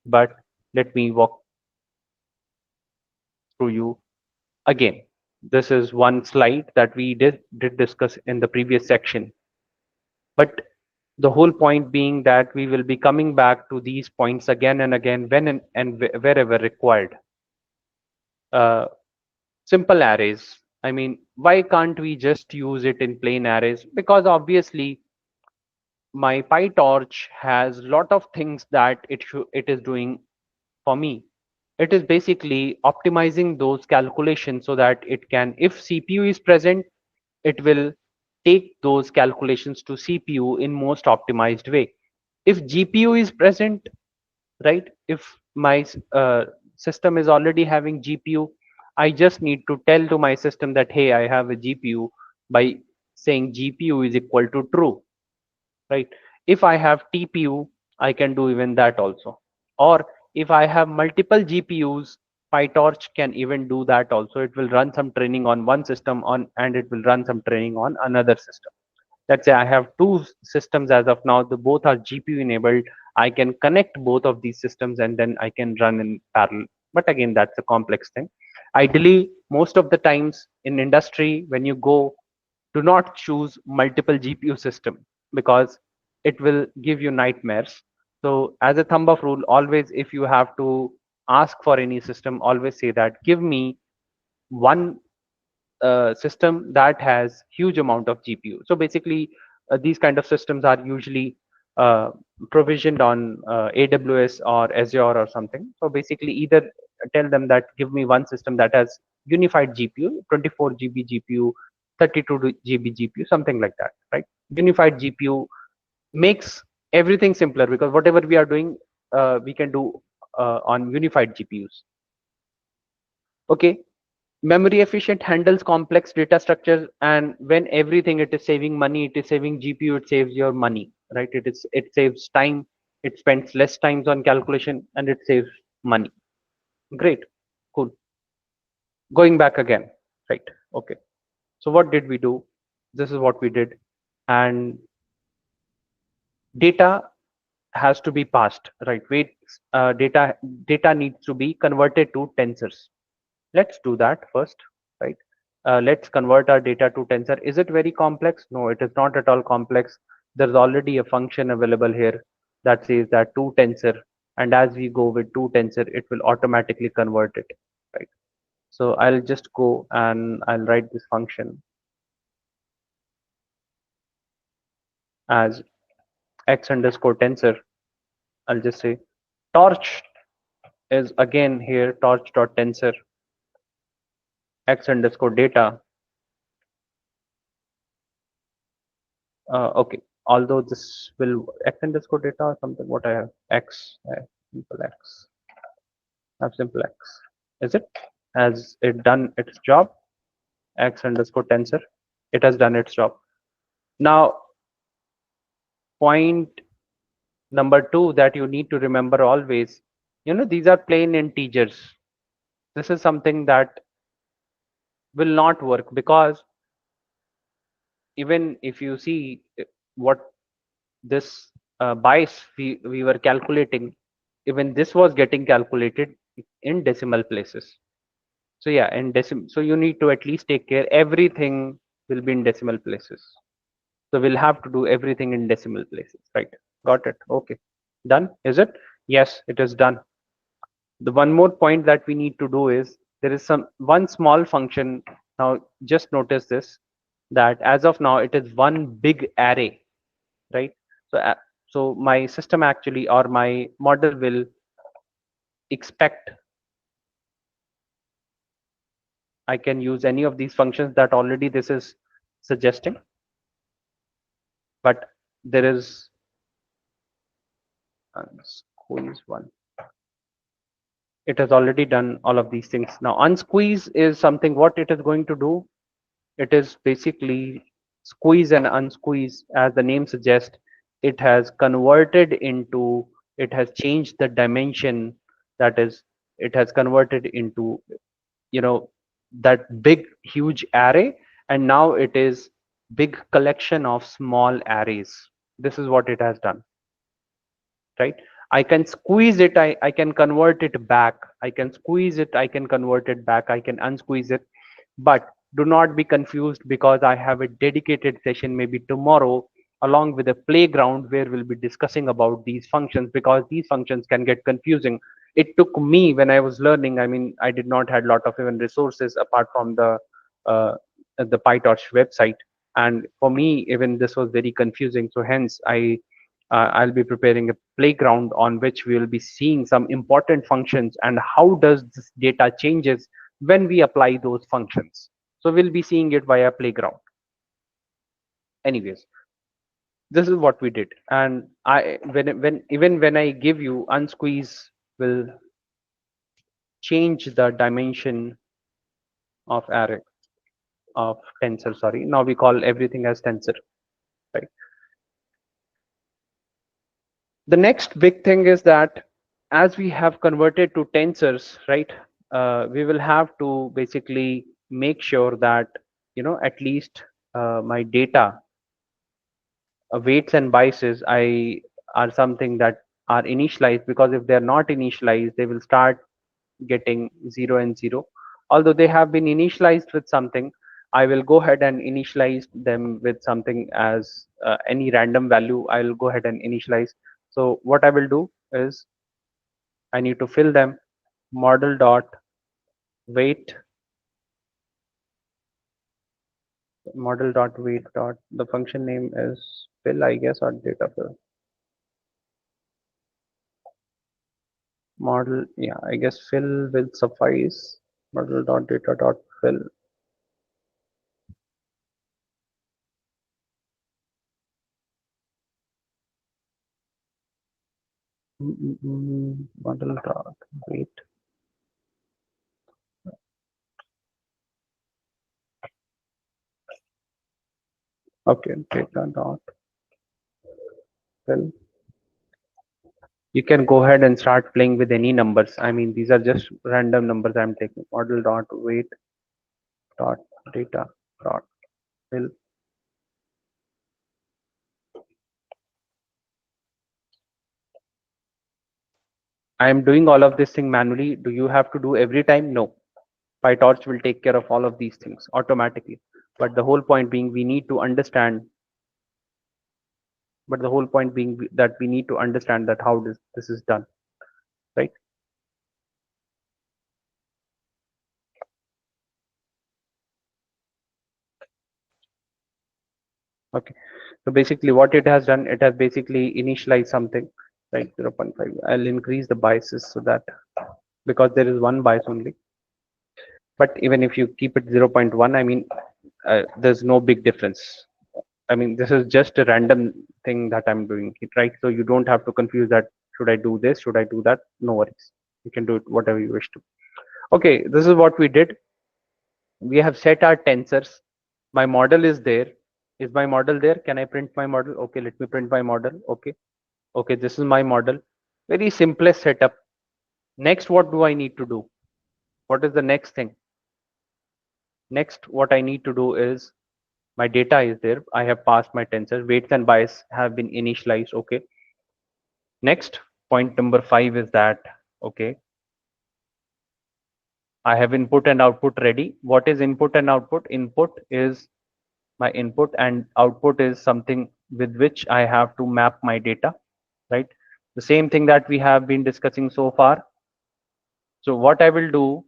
A: But let me walk through you again. This is one slide that we did discuss in the previous section. But the whole point being that we will be coming back to these points again and again when and wherever required. Uh, Simple arrays. I mean, why can't we just use it in plain arrays? Because obviously my PyTorch has lot of things that it is doing for me. It is basically optimizing those calculations so that it can, if CPU is present, it will take those calculations to CPU in most optimized way. If GPU is present, right? If my system is already having GPU, I just need to tell to my system that, hey, I have a GPU by saying GPU is equal to true, right? If I have TPU, I can do even that also. Or if I have multiple GPUs, PyTorch can even do that also. It will run some training on one system on, and it will run some training on another system. Let's say I have two systems as of now, the both are GPU enabled. I can connect both of these systems and then I can run in parallel. But again, that's a complex thing. Ideally, most of the times in industry, when you go, do not choose multiple GPU system because it will give you nightmares. So as a thumb of rule, always if you have to ask for any system, always say that give me one system that has huge amount of GPU. So basically, these kind of systems are usually uh, provisioned on AWS or Azure or something. So basically, either tell them that give me one system that has unified GPU, 24 GB GPU, 32 GB GPU, something like that, right? Unified GPU makes everything simpler because whatever we are doing, we can do on unified GPUs. Okay, memory efficient handles complex data structures, and when everything it is saving money, it is saving GPU, it saves your money, right? It saves time, it spends less times on calculation, and it saves money. Great, cool. Going back again, right? Okay, so what did we do? This is what we did. And data has to be passed, right? Wait, data needs to be converted to tensors. Let's do that first, right? Let's convert our data to tensor. Is it very complex? No, it is not at all complex. There's already a function available here that says that to tensor, and as we go with to tensor, it will automatically convert it, right? So I'll just go and I'll write this function as x underscore tensor. I'll just say torch is again here torch.tensor x underscore data. Okay, although this will x underscore data or something, what I have x, simple x, I have simple x. Is it? Has it done its job? X underscore tensor, it has done its job. Now, point number 2 that you need to remember always, these are plain integers. This is something that will not work because even if you see what this bias we were calculating, even this was getting calculated in decimal places. So yeah, in decimal, so you need to at least take care everything will be in decimal places. So we'll have to do everything in decimal places, right? Got it? Okay, done. Is it? Yes, it is done. The one more point that we need to do is there is some one small function. Now just notice this, that as of now it is one big array, right? So So my system actually, or my model, will expect I can use any of these functions that already this is suggesting, but there is squeeze one. It has already done all of these things. Now unsqueeze is something, what it is going to do, it is basically squeeze and unsqueeze. As the name suggests, it has converted into, it has changed the dimension, that is, it has converted into, you know, that big huge array, and now it is big collection of small arrays. This is what it has done, right? I can squeeze it, I can convert it back, I can squeeze it, I can convert it back, I can unsqueeze it. But do not be confused, because I have a dedicated session maybe tomorrow along with a playground where we'll be discussing about these functions, because these functions can get confusing. It took me, when I was learning, I mean, I did not had lot of even resources apart from uh, the PyTorch website, and for me even this was very confusing. So hence I'll be preparing a playground on which we will be seeing some important functions and how does this data changes when we apply those functions. So we'll be seeing it via playground. Anyways, this is what we did, and I when even when I give you unsqueeze will change the dimension of array of tensor. Sorry, now we call everything as tensor, right? The next big thing is that as we have converted to tensors, right, we will have to basically make sure that, you know, at least my data weights and biases I are something that are initialized, because if they're not initialized they will start getting 0 and 0. Although they have been initialized with something, I will go ahead and initialize them with something as any random value. I will go ahead and initialize. So what I will do is I need to fill them model dot weight, model dot weight dot, the function name is fill, I guess, or data fill. Model, yeah, I guess fill will suffice. Model dot data dot fill. Model dot weight. Okay, data dot fill. You can go ahead and start playing with any numbers. I mean, these are just random numbers I'm taking. Model dot weight dot data dot fill. I am doing all of this thing manually. Do you have to do every time? No. PyTorch will take care of all of these things automatically. But the whole point being, we need to understand. But the whole point being that we need to understand that how this is done, right? Okay. So basically, what it has done, it has basically initialized something, right? 0.5. I'll increase the biases so that, because there is one bias only. But even if you keep it 0.1, I mean, there's no big difference. I mean, this is just a random thing that I'm doing, right? So you don't have to confuse that. Should I do this? Should I do that? No worries. You can do it whatever you wish to. Okay, this is what we did. We have set our tensors. My model is there. Is my model there? Can I print my model? Okay, let me print my model. Okay. Okay, this is my model. Very simplest setup. Next, what do I need to do? What is the next thing? Next, what I need to do is, my data is there. I have passed my tensor. Weights and bias have been initialized. Okay. Next, point number 5 is that, okay, I have input and output ready. What is input and output? Input is my input and output is something with which I have to map my data, right? The same thing that we have been discussing so far. So what I will do,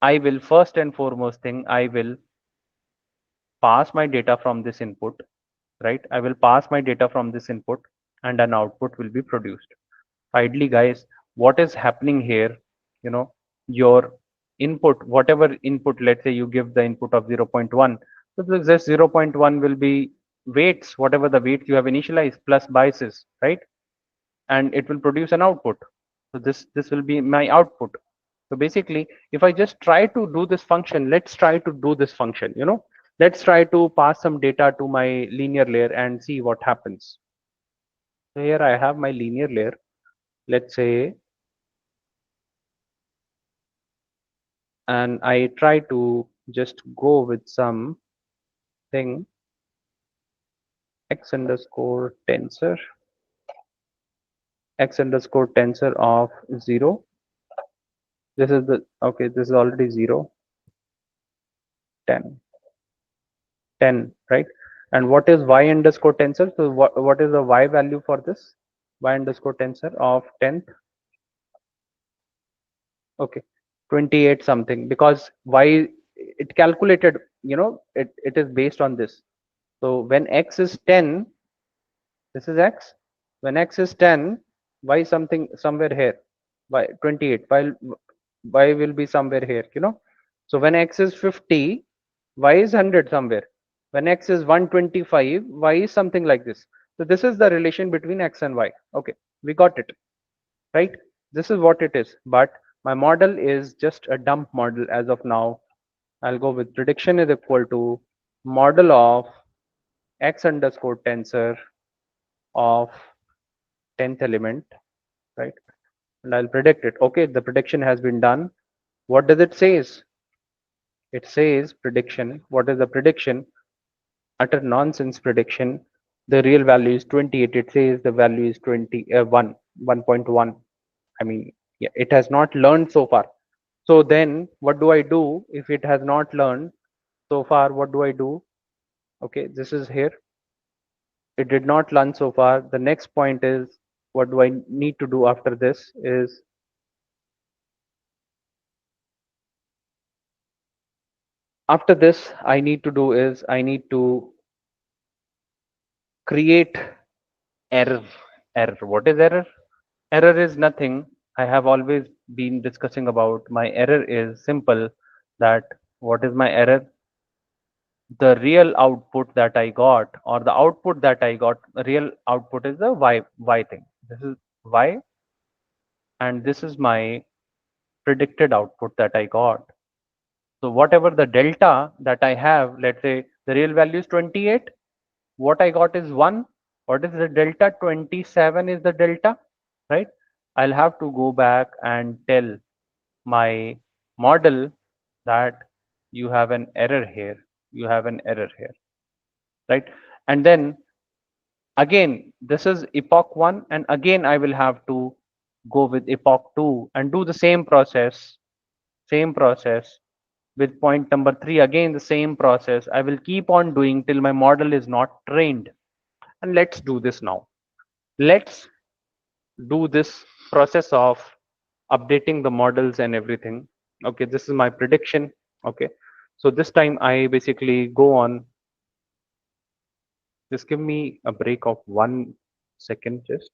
A: I will first and foremost thing, I will pass my data from this input, right? I will pass my data from this input. and an output will be produced. Ideally, guys, what is happening here, you know, your input, whatever input, let's say you give the input of 0.1, so this 0.1 will be weights, whatever the weights you have initialized plus biases, right? And it will produce an output. So this will be my output. So basically, if I just try to do this function, let's try to do this function, let's try to pass some data to my linear layer and see what happens. So here I have my linear layer. Let's say, and I try to just go with some thing x underscore tensor, x underscore tensor of 0. This is the, okay, this is already 0, 10, 10, right? And what is y underscore tensor? So what is the y value for this? Y underscore tensor of 10th? Okay, 28 something, because y, it calculated, it is based on this. So when x is 10, this is x. When x is 10, y something somewhere here, y 28, while y will be somewhere here. So when x is 50, y is 100 somewhere. When x is 125, y is something like this. So this is the relation between x and y. Okay, we got it, right? This is what it is. But my model is just a dump model as of now. I'll go with prediction is equal to model of x underscore tensor of 10th element, right? And I'll predict it. Okay, the prediction has been done. What does it says? It says prediction. What is the prediction? Utter nonsense prediction. The real value is 28. It says the value is 1.1. I mean, yeah, it has not learned so far. So then what do I do if it has not learned so far? What do I do? Okay, this is here. It did not learn so far. The next point is, what do I need to do after this is, after this I need to do is I need to create error. Error. What is error? Error is nothing. I have always been discussing about my error is simple, that what is my error? The real output that I got, or the output that I got, the real output is the y thing. This is y, and this is my predicted output that I got. So whatever the delta that I have, let's say the real value is 28, what I got is 1. What is the delta? 27 is the delta, right? I'll have to go back and tell my model that you have an error here. You have an error here, right? And then again, this is epoch 1, and again I will have to go with epoch 2 and do the same process with point number 3. Again the same process I will keep on doing till my model is not trained. And let's do this now. Let's do this process of updating the models and everything. Okay, this is my prediction. Okay, so this time I basically go on. Just give me a break of 1 second just.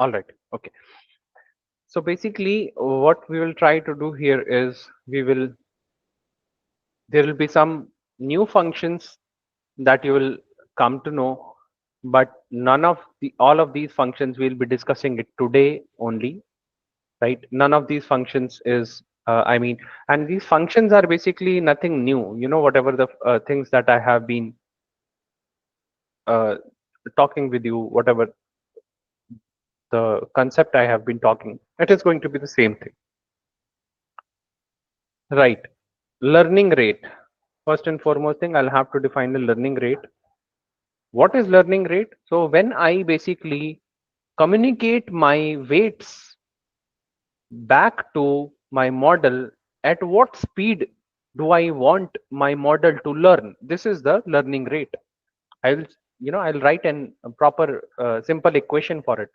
A: All right, okay. So basically what we will try to do here is, there will be some new functions that you will come to know, but none of the all of these functions we'll be discussing it today only, right? None of these functions is, I mean, and these functions are basically nothing new. Whatever the things that I have been uh, talking with you, whatever the concept I have been talking, it is going to be the same thing, right? Learning rate. First and foremost thing, I'll have to define the learning rate. What is learning rate? So when I basically communicate my weights back to my model, at what speed do I want my model to learn? This is the learning rate. I will I'll write a proper simple equation for it.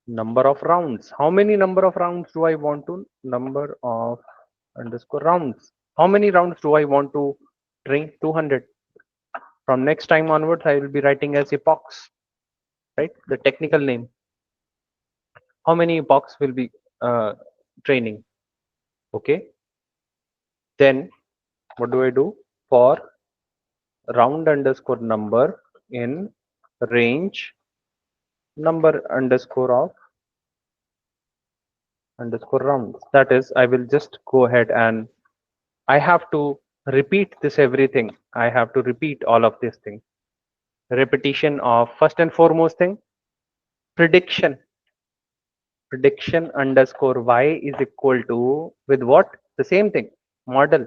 A: Number of rounds. How many number of rounds do I want to? Number of underscore rounds. How many rounds do I want to train? 200. From next time onwards, I will be writing as epochs, right? The technical name. How many epochs will be training? Okay. Then what do I do? For round underscore number in range number underscore of underscore rounds. That is, I will just go ahead and I have to repeat this everything. I have to repeat all of these things. Repetition of first and foremost thing, prediction. Prediction underscore y is equal to with what? The same thing, model.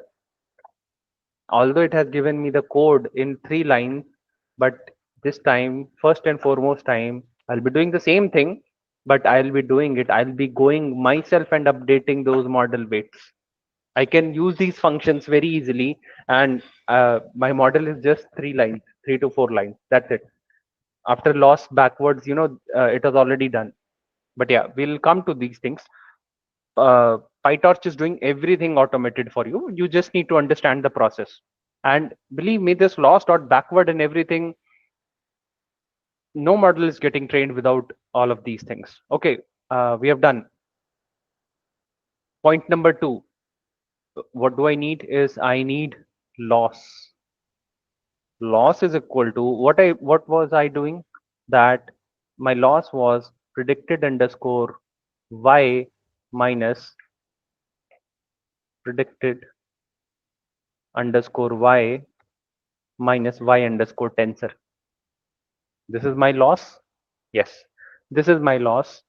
A: Although it has given me the code in 3 lines, but this time, first and foremost time, I'll be doing the same thing, but I'll be doing it. I'll be going myself and updating those model weights. I can use these functions very easily, and my model is just 3 lines, 3 to 4 lines. That's it. After loss backwards, it was already done. But yeah, we'll come to these things. PyTorch is doing everything automated for you. You just need to understand the process. And believe me, this loss dot backward and everything, no model is getting trained without all of these things. Okay, we have done. Point number 2. What do I need is I need loss. Loss is equal to what was I doing? That my loss was predicted underscore y minus predicted underscore y minus y underscore tensor. This is my loss. Yes, this is my loss.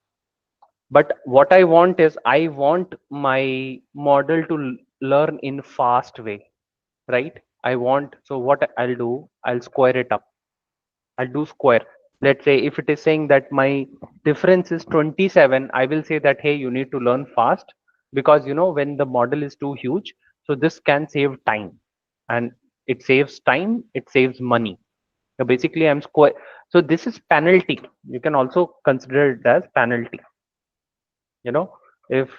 A: But what I want is I want my model to learn in fast way, right? I want, so what I'll do, I'll square it up. I'll do square. Let's say if it is saying that my difference is 27, I will say that, hey, you need to learn fast, because when the model is too huge, so this can save time, and it saves time, it saves money. So basically I'm square. So this is penalty. You can also consider it as penalty. If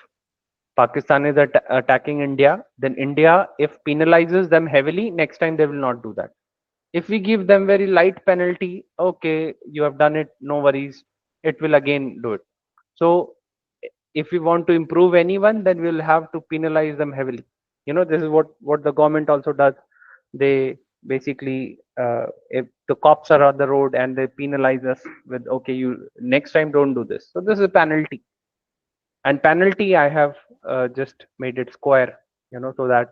A: Pakistan is attacking India, then India, if penalizes them heavily, next time they will not do that. If we give them very light penalty, okay, you have done it, no worries, it will again do it. So if we want to improve anyone, then we'll have to penalize them heavily. This is what the government also does. They basically, if the cops are on the road and they penalize us with, okay, you next time don't do this, so this is a penalty. And penalty I have just made it square, so that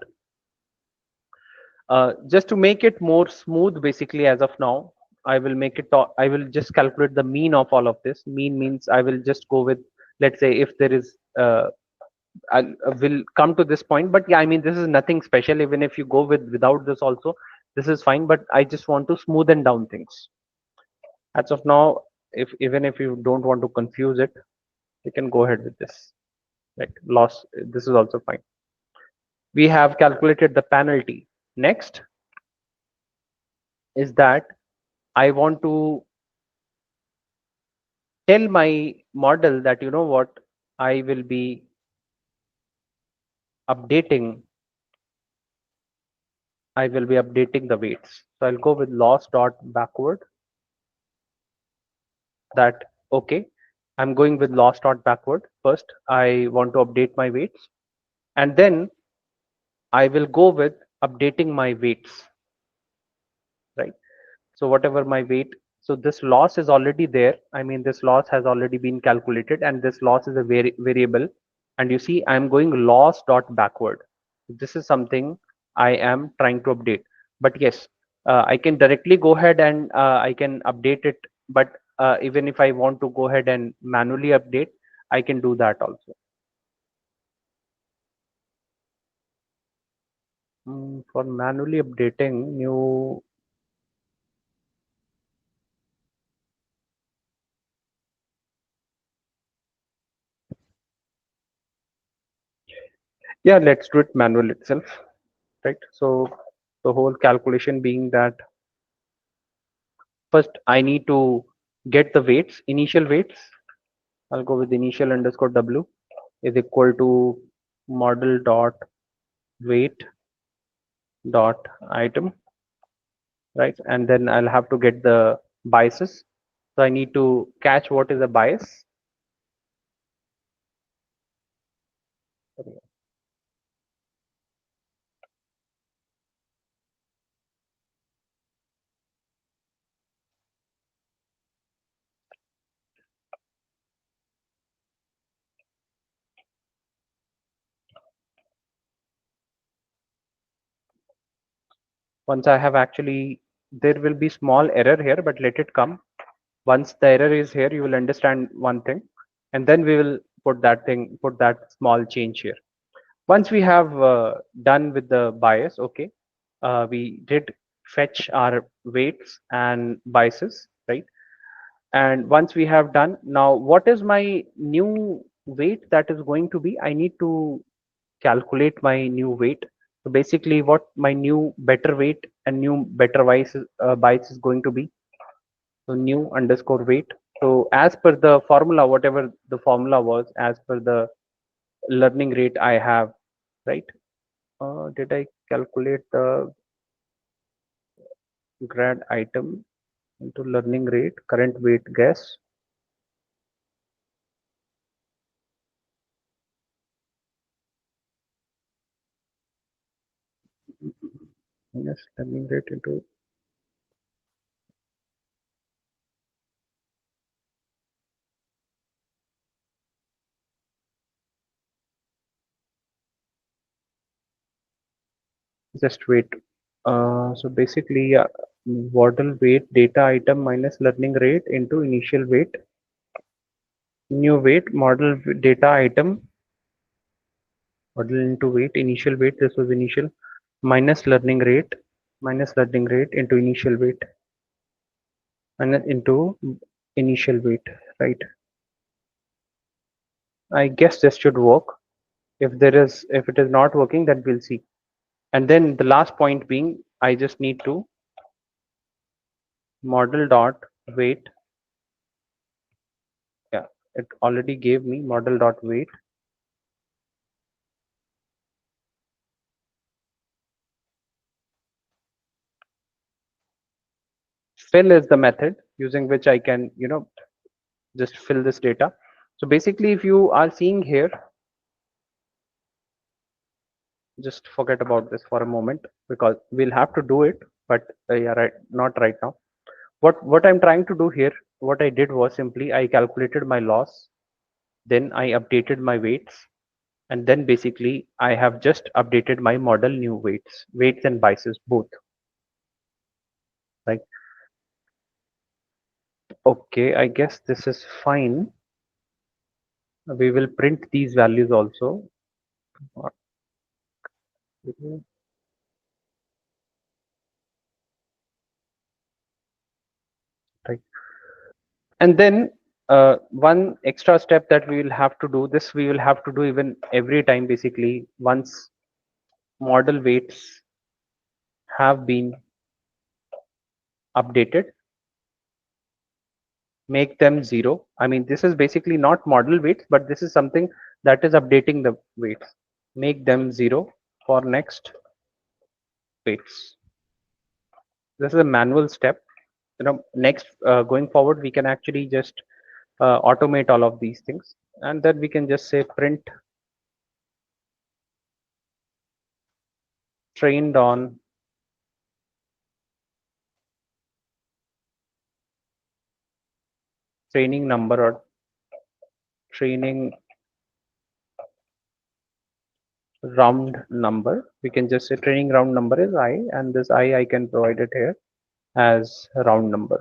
A: just to make it more smooth, basically, as of now, I will make it, I will just calculate the mean of all of this. Mean means I will just go with, let's say, if there is, will come to this point, but yeah, I mean, this is nothing special. Even if you go without this also, this is fine, but I just want to smoothen down things. As of now, if even if you don't want to confuse it, you can go ahead with this. Like loss, this is also fine. We have calculated the penalty. Next is that I want to tell my model that, what, I will be updating, the weights. So I'll go with loss dot backward. That, okay, I'm going with loss dot backward. First, I want to update my weights, and then I will go with updating my weights, right? So whatever my weight, so this loss is already there. I mean, this loss has already been calculated, and this loss is a variable. And you see, I'm going loss dot backward. This is something I am trying to update. But yes, I can directly go ahead and I can update it. But even if I want to go ahead and manually update, I can do that also. For manually updating new, yeah, let's do it manual itself, right? So the whole calculation being that First, I need to get the weights, initial weights. I'll go with initial underscore w is equal to model dot weight dot item, right? And then I'll have to get the biases. So I need to catch what is a bias. Once I have actually, there will be small error here, but let it come. Once the error is here, you will understand one thing, and then we will put that small change here. Once we have done with the bias, okay, we did fetch our weights and biases, right? And once we have done, now what is my new weight that is going to be? I need to calculate my new weight. So basically, what my new better weight and new better bias is going to be. So new underscore weight. So as per the formula, whatever the formula was, as per the learning rate I have, right? Did I calculate the grad item into learning rate, current weight guess? Minus learning rate into, just wait. So basically, model weight data item minus learning rate into initial weight, new weight model data item model into weight, initial weight, this was initial, minus learning rate into initial weight, and then into initial weight, right? I guess this should work. If it is not working, then we'll see. And then the last point being, I just need to model dot weight. Yeah, it already gave me model dot weight. Fill is the method using which I can, just fill this data. So basically, if you are seeing here, just forget about this for a moment because we'll have to do it, but yeah, right, not right now. What I'm trying to do here, what I did was simply I calculated my loss, then I updated my weights, and then basically I have just updated my model new weights and biases both, right? Okay, I guess this is fine. We will print these values also. Right. And then one extra step that we will have to do, this we will have to do even every time basically. Once model weights have been updated, make them 0. I mean, this is basically not model weights, but this is something that is updating the weights. Make them 0 for next weights. This is a manual step. Next, going forward, we can actually just automate all of these things, and then we can just say print trained on training number or training round number. We can just say training round number is I, and this I can provide it here as a round number.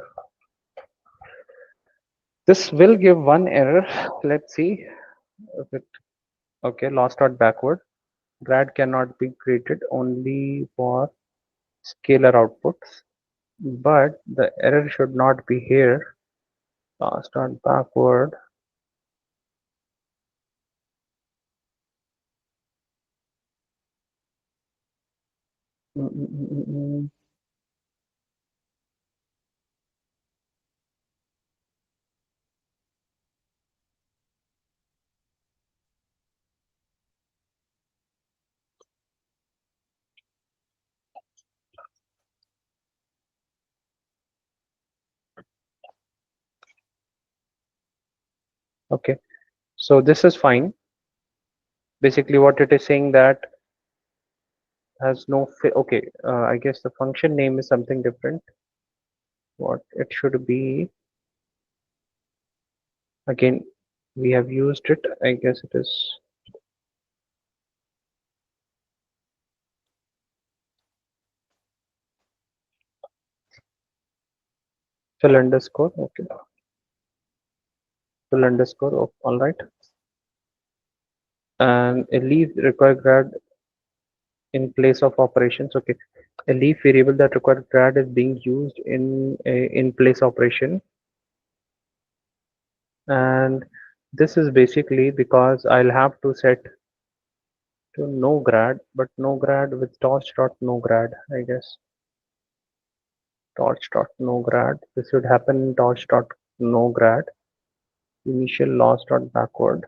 A: This will give one error. Let's see if it, okay, lost dot backward. Grad cannot be created only for scalar outputs, but the error should not be here. Lost dot backward. Mm, mm, mm, mm, mm. Okay, so this is fine. Basically what it is saying that has no okay, I guess the function name is something different. What it should be, again, we have used it, I guess it is fill underscore. Okay, fill underscore. Oh, all right. And a leaf require grad in place of operations. Okay, a leaf variable that requires grad is being used in a in place operation, and this is basically because I'll have to set to no grad, but no grad with torch dot no grad, I guess. Torch dot no grad. This should happen in torch dot no grad. Initial loss dot backward.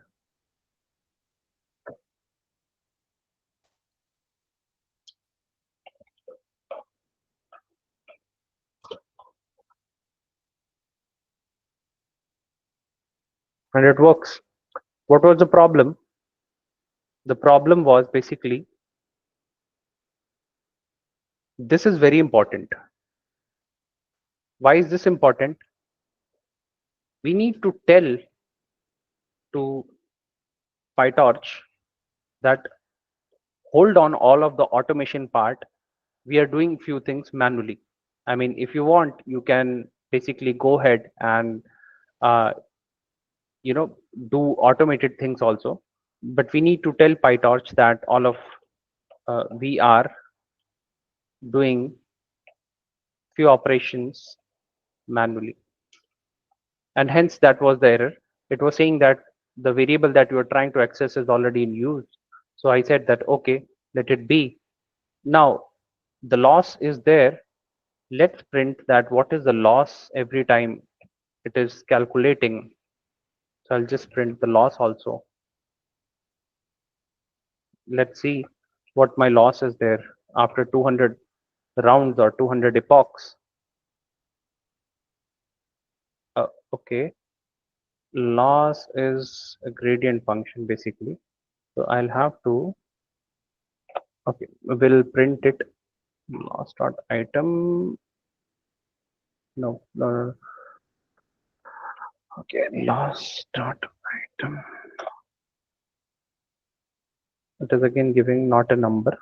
A: And it works. What was the problem? The problem was basically this is very important. Why is this important? We need to tell to PyTorch that hold on all of the automation part. We are doing few things manually. I mean, if you want, you can basically go ahead and uh, do automated things also. But we need to tell PyTorch that all of we are doing few operations manually, and hence that was the error. It was saying that the variable that you are trying to access is already in use. So I said that okay, let it be. Now the loss is there. Let's print that what is the loss every time it is calculating. So I'll just print the loss also. Let's see what my loss is there after 200 rounds or 200 epochs. Okay, loss is a gradient function basically. So I'll have to, okay, we'll print it loss dot item. No, no, no. Okay, loss dot item. It is again giving not a number.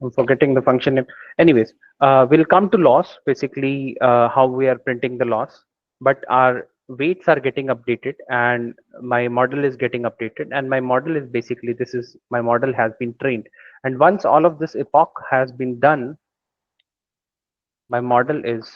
A: I'm forgetting the function name. Anyways, we'll come to loss, basically how we are printing the loss, but our weights are getting updated and my model is getting updated, and my model is basically, this is my model has been trained. And once all of this epoch has been done, my model is